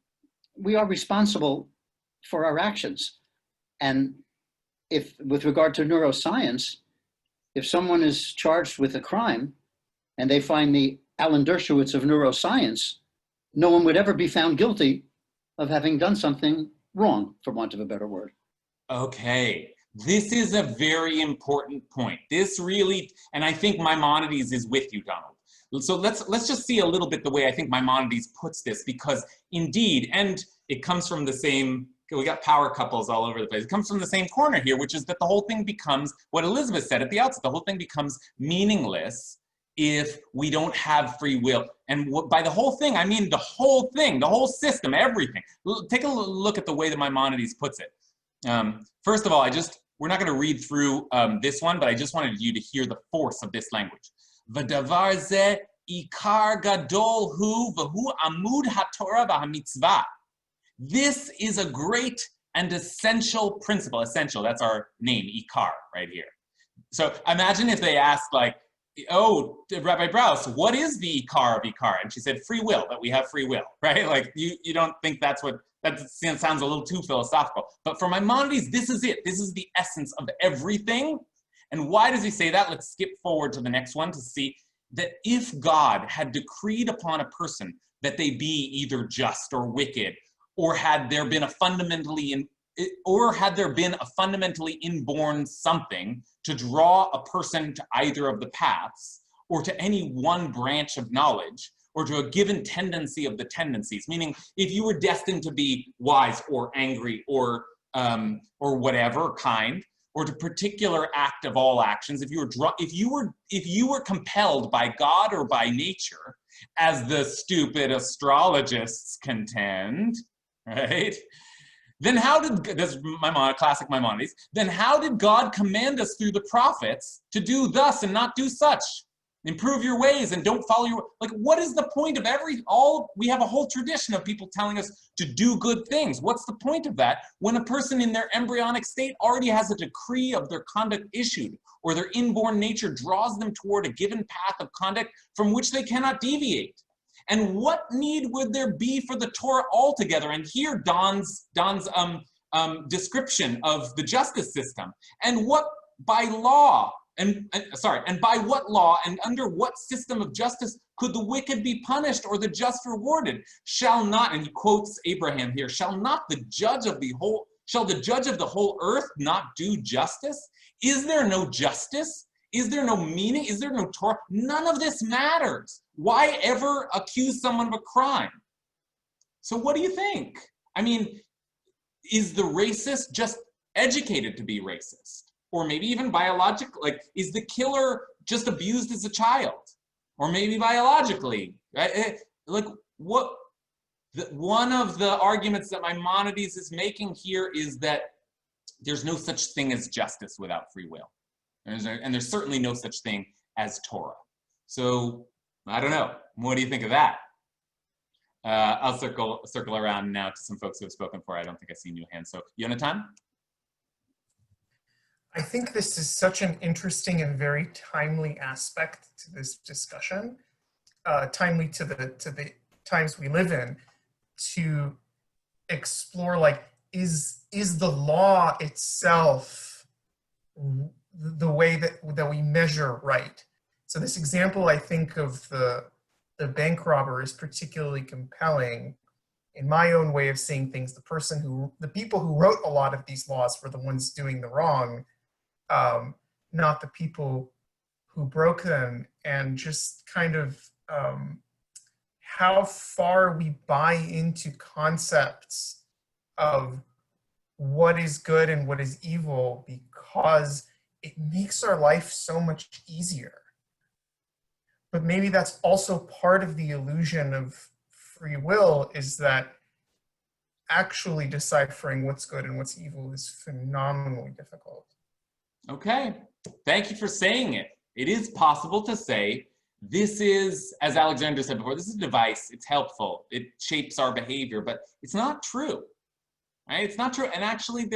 we are responsible for our actions. And if, with regard to neuroscience, if someone is charged with a crime and they find the Alan Dershowitz of neuroscience, no one would ever be found guilty of having done something wrong, for want of a better word. Okay, this is a very important point. This really, and I think Maimonides is with you, Donald. So let's just see a little bit the way I think Maimonides puts this, because indeed, and it comes from the same, we got power couples all over the place. It comes from the same corner here, which is that the whole thing becomes what Elizabeth said at the outset. The whole thing becomes meaningless if we don't have free will. And by the whole thing, I mean the whole thing, the whole system, everything. Take a look at the way that Maimonides puts it. First of all, we're not going to read through this one, but I just wanted you to hear the force of this language. V'davar zeh ikar gadol hu v'hu amud haTorah v'hamitzvah. This is a great and essential principle. Essential, that's our name, Ikar, right here. So imagine if they asked, like, oh, Rabbi Brous, what is the Ikar of Ikar? And she said, free will, that we have free will, right? Like, you don't think that sounds a little too philosophical. But for Maimonides, this is it. This is the essence of everything. And why does he say that? Let's skip forward to the next one to see that if God had decreed upon a person that they be either just or wicked, or had there been a fundamentally inborn something to draw a person to either of the paths, or to any one branch of knowledge, or to a given tendency of the tendencies, meaning if you were destined to be wise or angry or whatever kind, or to particular act of all actions, if you were compelled by God or by nature, as the stupid astrologists contend, right? Then how did, that's classic Maimonides, then how did God command us through the prophets to do thus and not do such? Improve your ways and don't follow your, like, what is the point of we have a whole tradition of people telling us to do good things. What's the point of that when a person in their embryonic state already has a decree of their conduct issued, or their inborn nature draws them toward a given path of conduct from which they cannot deviate? And what need would there be for the Torah altogether? And here Don's description of the justice system, and what by law, and by what law and under what system of justice could the wicked be punished or the just rewarded? Shall not, and he quotes Abraham here, shall the judge of the whole earth not do justice? Is there no justice? Is there no meaning? Is there no Torah? None of this matters. Why ever accuse someone of a crime? So what do you think? I mean, is the racist just educated to be racist? Or maybe even biological, like, is the killer just abused as a child? Or maybe biologically, right? Like, what, one of the arguments that Maimonides is making here is that there's no such thing as justice without free will. And there's certainly no such thing as Torah. So, I don't know. What do you think of that? I'll circle around now to some folks who have spoken for. I don't think I see new hands. So, Yonatan? I think this is such an interesting and very timely aspect to this discussion, timely to the times we live in, to explore, like, is the law itself the way that we measure right? So this example, I think, of the bank robber is particularly compelling in my own way of seeing things. The people who wrote a lot of these laws were the ones doing the wrong, not the people who broke them, and just kind of how far we buy into concepts of what is good and what is evil because it makes our life so much easier. But maybe that's also part of the illusion of free will, is that actually deciphering what's good and what's evil is phenomenally difficult. Okay, thank you for saying it. It is possible to say, this is, as Alexander said before, this is a device, it's helpful, it shapes our behavior, but it's not true, right? It's not true, and actually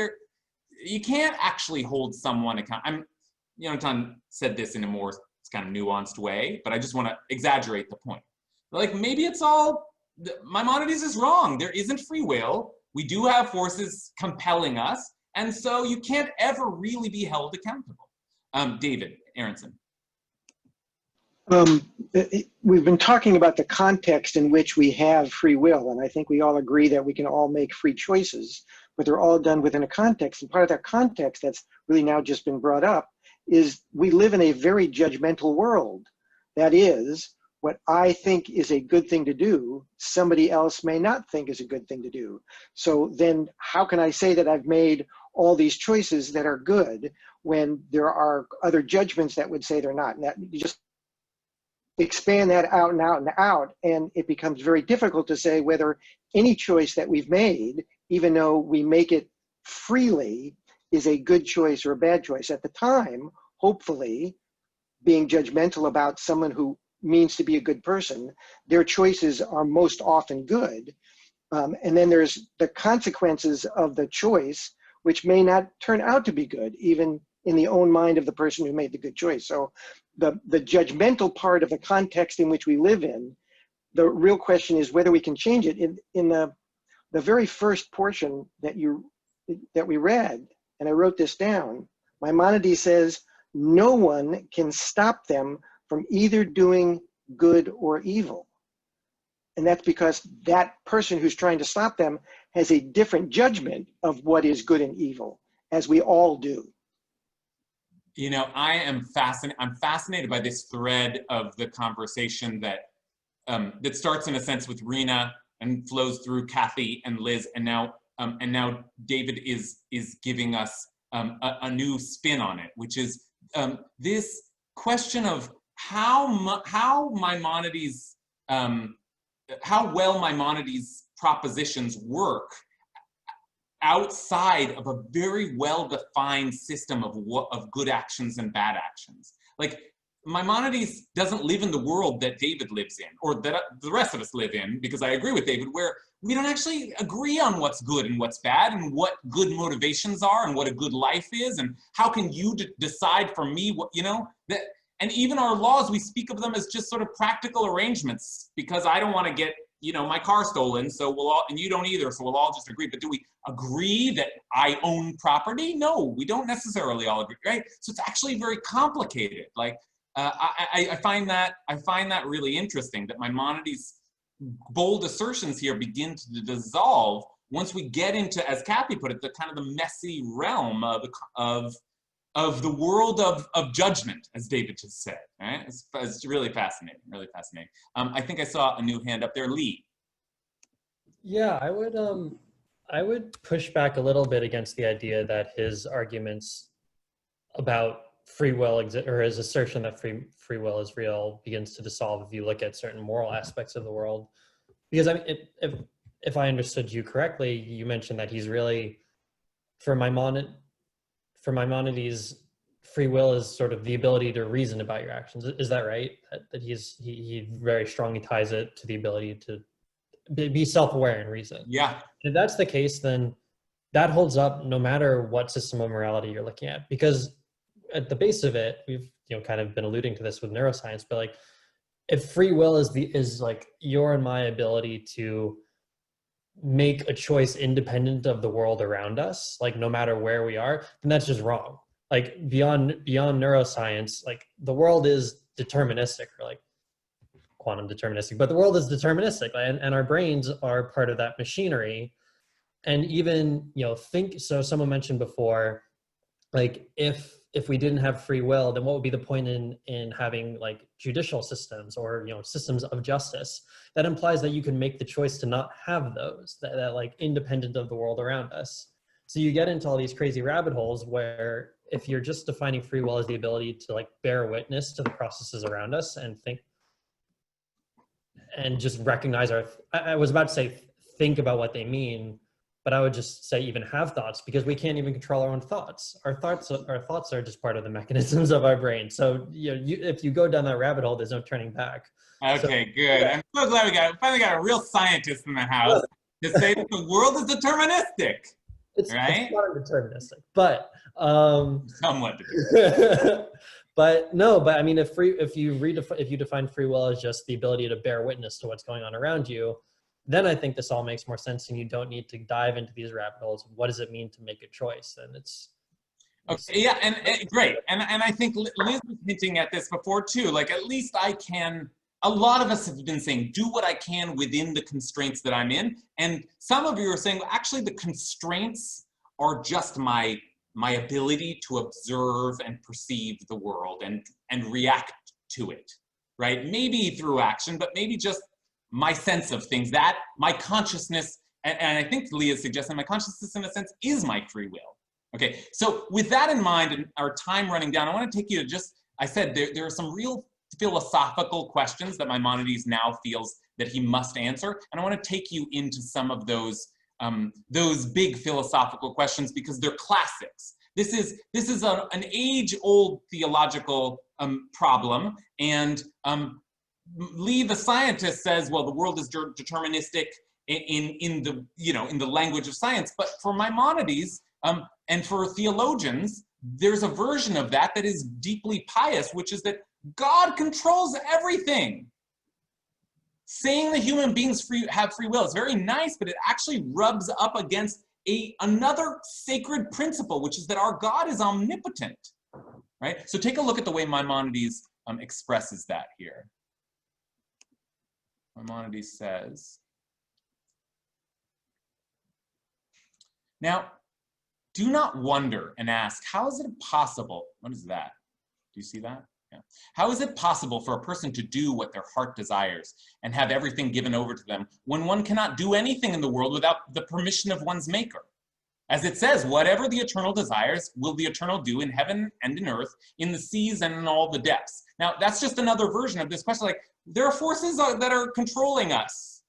you can't actually hold someone accountable. Yonatan said this in a more kind of nuanced way, but I just want to exaggerate the point. Like, maybe it's all, Maimonides is wrong. There isn't free will. We do have forces compelling us, and so you can't ever really be held accountable. David Aronson. We've been talking about the context in which we have free will, and I think we all agree that we can all make free choices, but they're all done within a context. And part of that context that's really now just been brought up is we live in a very judgmental world. That is, what I think is a good thing to do, somebody else may not think is a good thing to do. So then how can I say that I've made all these choices that are good when there are other judgments that would say they're not? And that you just expand that out and out and out, and it becomes very difficult to say whether any choice that we've made, even though we make it freely, is a good choice or a bad choice. At the time, hopefully, being judgmental about someone who means to be a good person, their choices are most often good. And then there's the consequences of the choice, which may not turn out to be good, even in the own mind of the person who made the good choice. So the judgmental part of the context in which we live in, the real question is whether we can change it. In the very first portion that we read, and I wrote this down, Maimonides says, no one can stop them from either doing good or evil. And that's because that person who's trying to stop them has a different judgment of what is good and evil, as we all do. You know, I'm fascinated by this thread of the conversation that that starts in a sense with Rena and flows through Kathy and Liz, and now David is giving us a new spin on it, which is this question of how Maimonides, how well Maimonides' propositions work outside of a very well-defined system of good actions and bad actions. Like, Maimonides doesn't live in the world that David lives in, or that the rest of us live in, because I agree with David, where we don't actually agree on what's good and what's bad, and what good motivations are, and what a good life is, and how can you decide for me what, you know, that. And even our laws, we speak of them as just sort of practical arrangements, because I don't want to get, you know, my car stolen, so we'll all, and you don't either, so we'll all just agree. But do we agree that I own property? No, we don't necessarily all agree, right? So it's actually very complicated. Like, I find that really interesting, that Maimonides' bold assertions here begin to dissolve once we get into, as Kathy put it, the kind of the messy realm of the world of judgment, as David just said. Right? It's really fascinating, really fascinating. I think I saw a new hand up there, Lee. Yeah, I would push back a little bit against the idea that his arguments about free will or his assertion that free will is real begins to dissolve if you look at certain moral aspects of the world. Because I mean, if I understood you correctly, you mentioned that he's really, for Maimonides, free will is sort of the ability to reason about your actions. Is that right? That he very strongly ties it to the ability to be self-aware and reason. Yeah. If that's the case, then that holds up no matter what system of morality you're looking at, because at the base of it, we've kind of been alluding to this with neuroscience, but like if free will is like your and my ability to make a choice independent of the world around us, like no matter where we are, then that's just wrong. Like beyond neuroscience, like the world is deterministic, or like quantum deterministic, but the world is deterministic, and our brains are part of that machinery. And even, so someone mentioned before, like if we didn't have free will, then what would be the point in having like judicial systems or, systems of justice? That implies that you can make the choice to not have those, that like independent of the world around us. So you get into all these crazy rabbit holes where if you're just defining free will as the ability to like bear witness to the processes around us and think, and just recognize I was about to say think about what they mean, but I would just say even have thoughts, because we can't even control our own thoughts. Our thoughts are just part of the mechanisms of our brain. So if you go down that rabbit hole, there's no turning back. Okay, good. I'm so glad we finally got a real scientist in the house to say that the world is deterministic. It's right? It's not deterministic, but somewhat deterministic. But no, but I mean, if you define free will as just the ability to bear witness to what's going on around you, then I think this all makes more sense, and you don't need to dive into these rabbit holes. What does it mean to make a choice? And it's okay, yeah, and great, and I think Liz was hinting at this before too. Like, at least I can. A lot of us have been saying, do what I can within the constraints that I'm in, and some of you are saying, well, actually, the constraints are just my ability to observe and perceive the world and react to it, right? Maybe through action, but maybe just my sense of things, that my consciousness, and I think Leah is suggesting my consciousness in a sense is my free will. Okay, so with that in mind and our time running down, I want to take you to I said there are some real philosophical questions that Maimonides now feels that he must answer, and I want to take you into some of those big philosophical questions because they're classics. This is an age-old theological problem, and Lee, the scientist, says, well, the world is deterministic in the language of science, but for Maimonides and for theologians, there's a version of that is deeply pious, which is that God controls everything. Saying that human beings have free will is very nice, but it actually rubs up against another sacred principle, which is that our God is omnipotent, right? So take a look at the way Maimonides expresses that here. Maimonides says, now, do not wonder and ask, how is it possible? What is that? Do you see that? Yeah. How is it possible for a person to do what their heart desires and have everything given over to them when one cannot do anything in the world without the permission of one's maker? As it says, whatever the eternal desires will the eternal do in heaven and in earth, in the seas and in all the depths. Now, that's just another version of this question. Like, there are forces that are controlling us,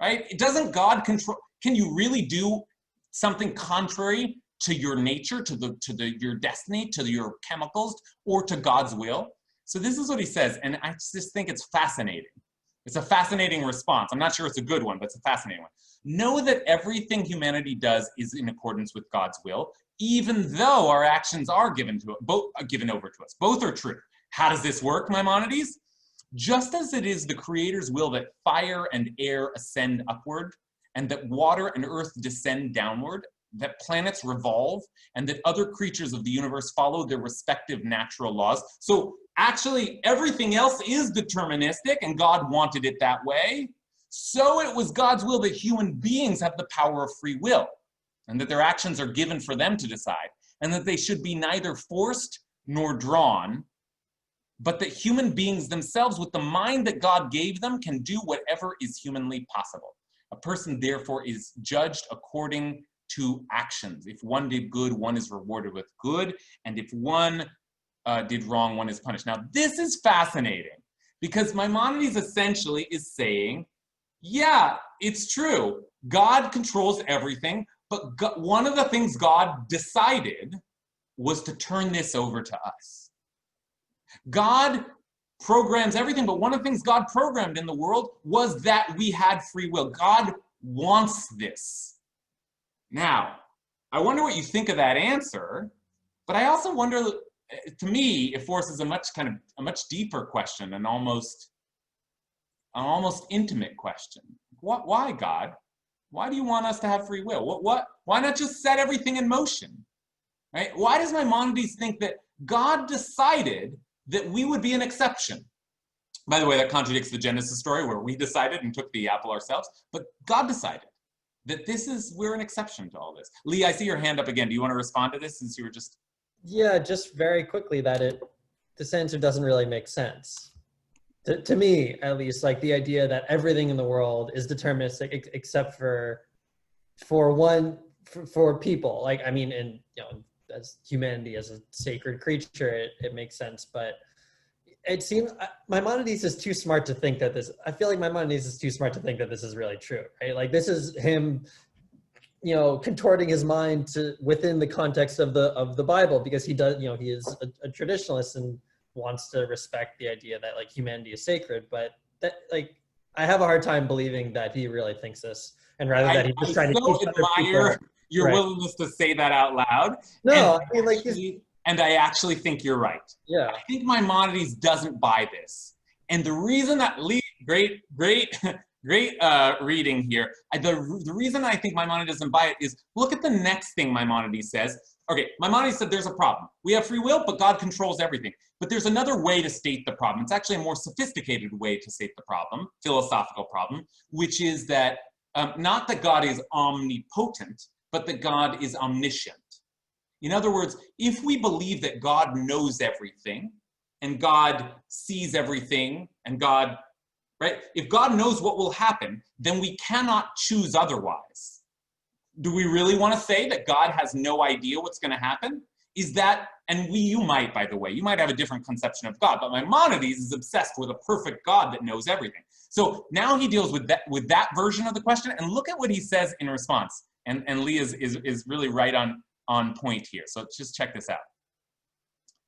right? Doesn't God control? Can you really do something contrary to your nature, to your destiny, to your chemicals, or to God's will? So this is what he says, and I just think it's fascinating. It's a fascinating response. I'm not sure it's a good one, but it's a fascinating one. Know that everything humanity does is in accordance with God's will, even though our actions are given over to us. Both are true. How does this work, Maimonides? Just as it is the Creator's will that fire and air ascend upward, and that water and earth descend downward, that planets revolve, and that other creatures of the universe follow their respective natural laws. So actually, everything else is deterministic, and God wanted it that way. So it was God's will that human beings have the power of free will, and that their actions are given for them to decide, and that they should be neither forced nor drawn, but that human beings themselves, with the mind that God gave them, can do whatever is humanly possible. A person therefore is judged according to actions. If one did good, one is rewarded with good, and if one did wrong, one is punished. Now, this is fascinating because Maimonides essentially is saying, yeah, it's true. God controls everything, but one of the things God decided was to turn this over to us. God programs everything, but one of the things God programmed in the world was that we had free will. God wants this. Now, I wonder what you think of that answer, but I also wonder, to me, it forces a much deeper question, an almost intimate question. Why, God? Why do you want us to have free will? Why not just set everything in motion? Right? Why does Maimonides think that God decided that we would be an exception? By the way, that contradicts the Genesis story where we decided and took the apple ourselves, but God decided that we're an exception to all this. Lee, I see your hand up again. Do you want to respond to this since you were just... Yeah, just very quickly this answer doesn't really make sense. To me, at least, like the idea that everything in the world is deterministic except for people. Like, I mean, and as humanity as a sacred creature, it makes sense. But it seems Maimonides is too smart to think that this. I feel like Maimonides is too smart to think that this is really true, right? Like this is him, contorting his mind to within the context of the Bible, because he does, he is a traditionalist and wants to respect the idea that like humanity is sacred. But that I have a hard time believing that he really thinks this, and rather that he's just trying to teach other people. Your willingness to say that out loud. No, I mean, and I actually think you're right. Yeah. I think Maimonides doesn't buy this. And the reason that great reading here. The reason I think Maimonides doesn't buy it is look at the next thing Maimonides says. Okay, Maimonides said there's a problem. We have free will, but God controls everything. But there's another way to state the problem. It's actually a more sophisticated way to state the problem, philosophical problem, which is that not that God is omnipotent, but that God is omniscient. In other words, if we believe that God knows everything and God sees everything and God, right? If God knows what will happen, then we cannot choose otherwise. Do we really want to say that God has no idea what's going to happen? Is that, and you might, by the way, you might have a different conception of God, but Maimonides is obsessed with a perfect God that knows everything. So now he deals with that version of the question, and look at what he says in response. And Lee is really right on point here. So just check this out.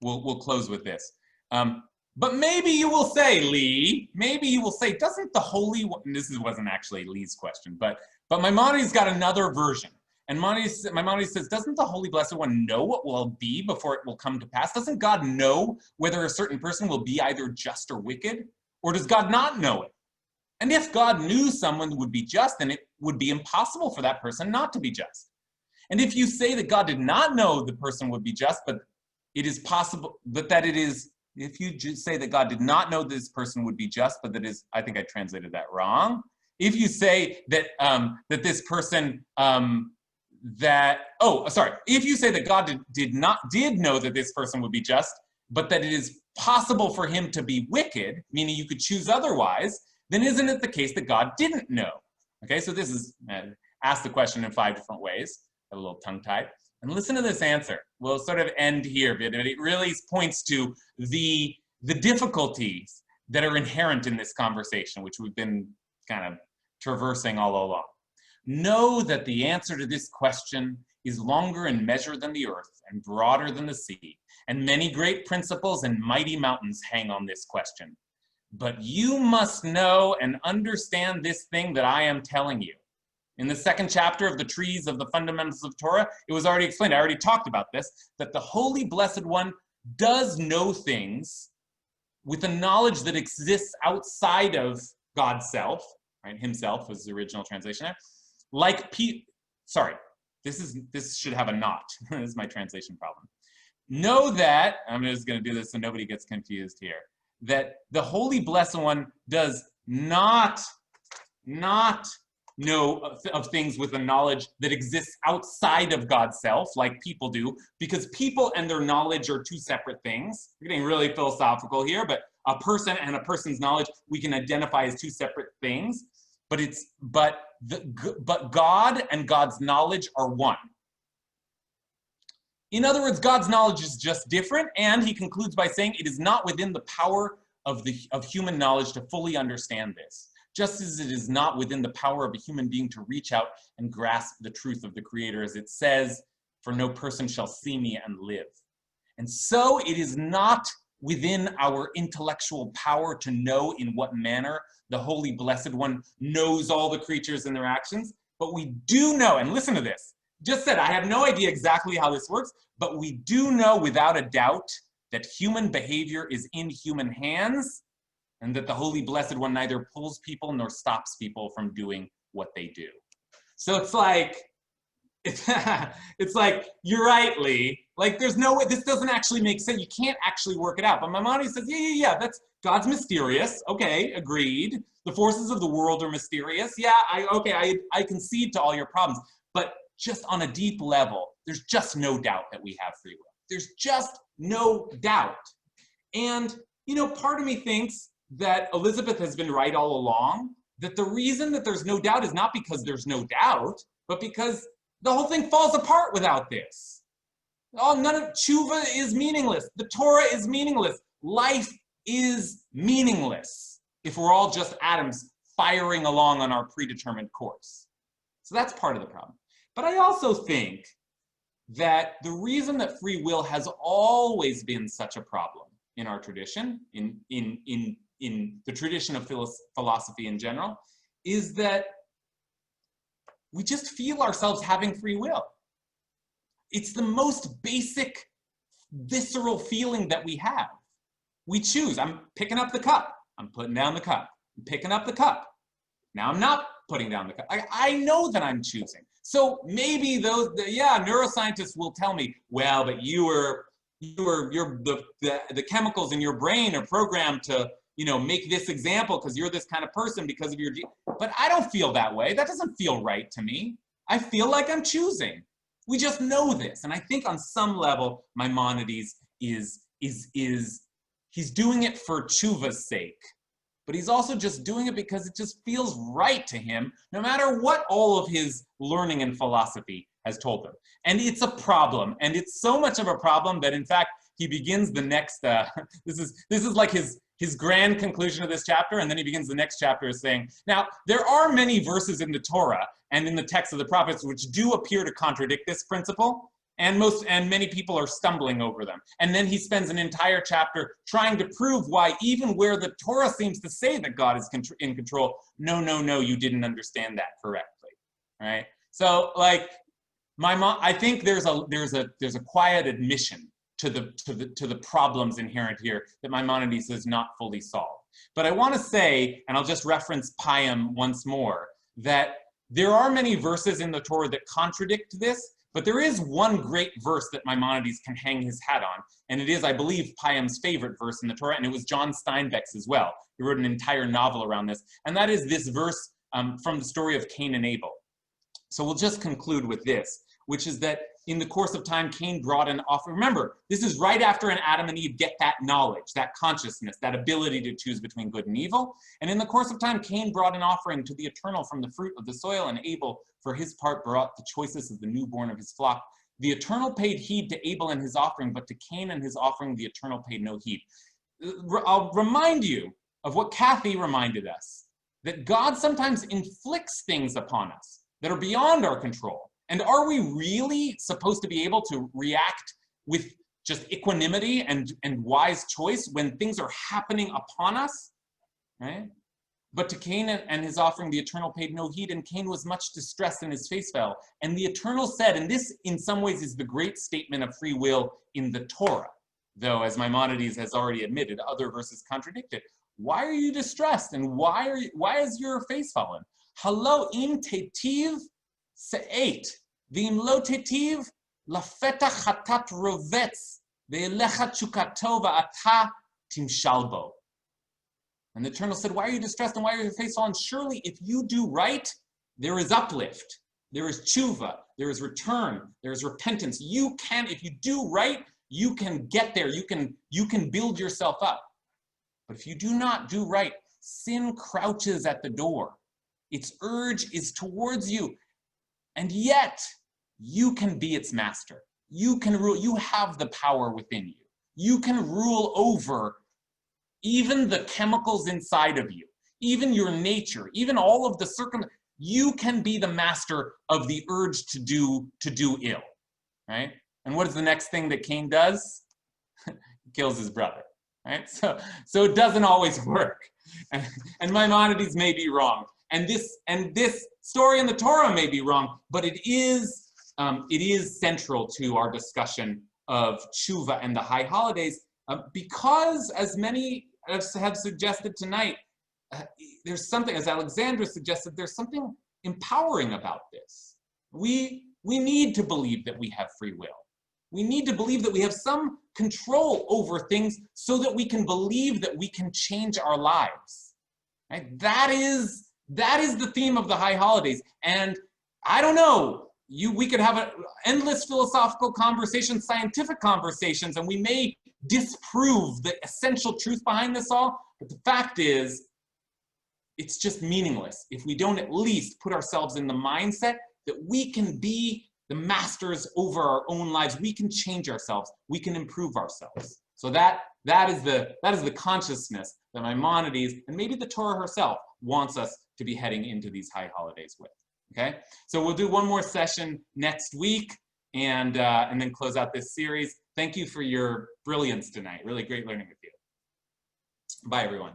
We'll close with this. But maybe you will say, Lee, doesn't the Holy One, and this wasn't actually Lee's question, but Maimonides got another version. And Maimonides says, doesn't the Holy Blessed One know what will be before it will come to pass? Doesn't God know whether a certain person will be either just or wicked? Or does God not know it? And if God knew someone would be just, then it would be impossible for that person not to be just. And if you say that God did not know the person would be just, but it is possible, but that it is, if you just say that God did not know this person would be just, but that is, I think I translated that wrong. If you say that that this person if you say that God did know that this person would be just, but that it is possible for him to be wicked, meaning you could choose otherwise, then isn't it the case that God didn't know? Okay, so this is ask the question in 5 different ways. A little tongue-tied. And listen to this answer. We'll sort of end here, but it really points to the difficulties that are inherent in this conversation, which we've been kind of traversing all along. Know that the answer to this question is longer in measure than the earth and broader than the sea, and many great principles and mighty mountains hang on this question. But you must know and understand this thing that I am telling you. In the 2nd chapter of the Trees of the Fundamentals of Torah, it was already explained, I already talked about this, that the Holy Blessed One does know things with a knowledge that exists outside of God's self, right? Himself was the original translation there. This should have a not. This is my translation problem. Know that, I'm just going to do this so nobody gets confused here, that the Holy Blessed One does not know of things with a knowledge that exists outside of God's self, like people do, because people and their knowledge are two separate things. We're getting really philosophical here, but a person and a person's knowledge we can identify as two separate things. But but God and God's knowledge are one. In other words, God's knowledge is just different, and he concludes by saying it is not within the power of human knowledge to fully understand this, just as it is not within the power of a human being to reach out and grasp the truth of the Creator, as it says, "For no person shall see me and live." And so it is not within our intellectual power to know in what manner the Holy Blessed One knows all the creatures and their actions, but we do know, and listen to this, just said, I have no idea exactly how this works, but we do know without a doubt that human behavior is in human hands, and that the Holy Blessed One neither pulls people nor stops people from doing what they do. So it's like, it's like, you're right, Lee. Like, there's no way, this doesn't actually make sense. You can't actually work it out. But Maimonides says, yeah, that's, God's mysterious. Okay, agreed. The forces of the world are mysterious. Yeah, I concede to all your problems. But just on a deep level, there's just no doubt that we have free will. There's just no doubt. And, part of me thinks that Elizabeth has been right all along, that the reason that there's no doubt is not because there's no doubt, but because the whole thing falls apart without this. None of tshuva is meaningless. The Torah is meaningless. Life is meaningless if we're all just atoms firing along on our predetermined course. So that's part of the problem. But I also think that the reason that free will has always been such a problem in our tradition, in the tradition of philosophy in general, is that we just feel ourselves having free will. It's the most basic, visceral feeling that we have. We choose. I'm picking up the cup. I'm putting down the cup. I'm picking up the cup. Now I'm not putting down the cup. I know that I'm choosing. So maybe neuroscientists will tell me, well, but the chemicals in your brain are programmed to, make this example because you're this kind of person because of your gene. But I don't feel that way. That doesn't feel right to me. I feel like I'm choosing. We just know this. And I think on some level, Maimonides he's doing it for tshuva's sake. But he's also just doing it because it just feels right to him, no matter what all of his learning and philosophy has told him. And it's a problem. And it's so much of a problem that, in fact, he begins the next, this is like his grand conclusion of this chapter, and then he begins the next chapter saying, now, there are many verses in the Torah and in the text of the prophets which do appear to contradict this principle, and many people are stumbling over them. And then he spends an entire chapter trying to prove why, even where the Torah seems to say that God is in control, no, you didn't understand that correctly, right? So, like, I think there's a quiet admission to the problems inherent here that Maimonides has not fully solved. But I want to say, and I'll just reference Payam once more, that there are many verses in the Torah that contradict this, but there is one great verse that Maimonides can hang his hat on, and it is, I believe, Payam's favorite verse in the Torah, and it was John Steinbeck's as well. He wrote an entire novel around this, and that is this verse from the story of Cain and Abel. So we'll just conclude with this, which is that in the course of time, Cain brought an offering. Remember, this is right after Adam and Eve get that knowledge, that consciousness, that ability to choose between good and evil. And in the course of time, Cain brought an offering to the Eternal from the fruit of the soil, and Abel, for his part, brought the choicest of the newborn of his flock. The Eternal paid heed to Abel and his offering, but to Cain and his offering, the Eternal paid no heed. I'll remind you of what Kathy reminded us, that God sometimes inflicts things upon us that are beyond our control. And are we really supposed to be able to react with just equanimity and wise choice when things are happening upon us, right? But to Cain and his offering, the Eternal paid no heed, and Cain was much distressed and his face fell. And the Eternal said, and this in some ways is the great statement of free will in the Torah, though as Maimonides has already admitted, other verses contradict it. Why are you distressed? And why is your face fallen? Halo im tetiv se'et, v'im lo tetiv, lafeta chatat rovetz, ve'elecha chukato va'ata timshalbo. And the Eternal said, why are you distressed and why are your face fallen? Surely if you do right, there is uplift, there is tshuva, there is return, there is repentance. You can, if you do right, you can get there, you can build yourself up. But if you do not do right, sin crouches at the door. Its urge is towards you. And yet, you can be its master. You can rule. You have the power within you. You can rule over even the chemicals inside of you, even your nature, even all of the you can be the master of the urge to do ill, right? And what is the next thing that Cain does? He kills his brother, right? So it doesn't always work. And Maimonides may be wrong. And this story in the Torah may be wrong, but it is central to our discussion of tshuva and the high holidays, because as many have suggested tonight, there's something, as Alexandra suggested, there's something empowering about this. We need to believe that we have free will. We need to believe that we have some control over things so that we can believe that we can change our lives. Right? That is the theme of the high holidays. And I don't know, we could have endless philosophical conversations, scientific conversations, and we may disprove the essential truth behind this all, but the fact is, it's just meaningless if we don't at least put ourselves in the mindset that we can be the masters over our own lives. We can change ourselves. We can improve ourselves. So that is the consciousness that Maimonides and maybe the Torah herself wants us to be heading into these high holidays with. Okay, so we'll do one more session next week and then close out this series. Thank you for your brilliance tonight. Really great learning with you. Bye, everyone.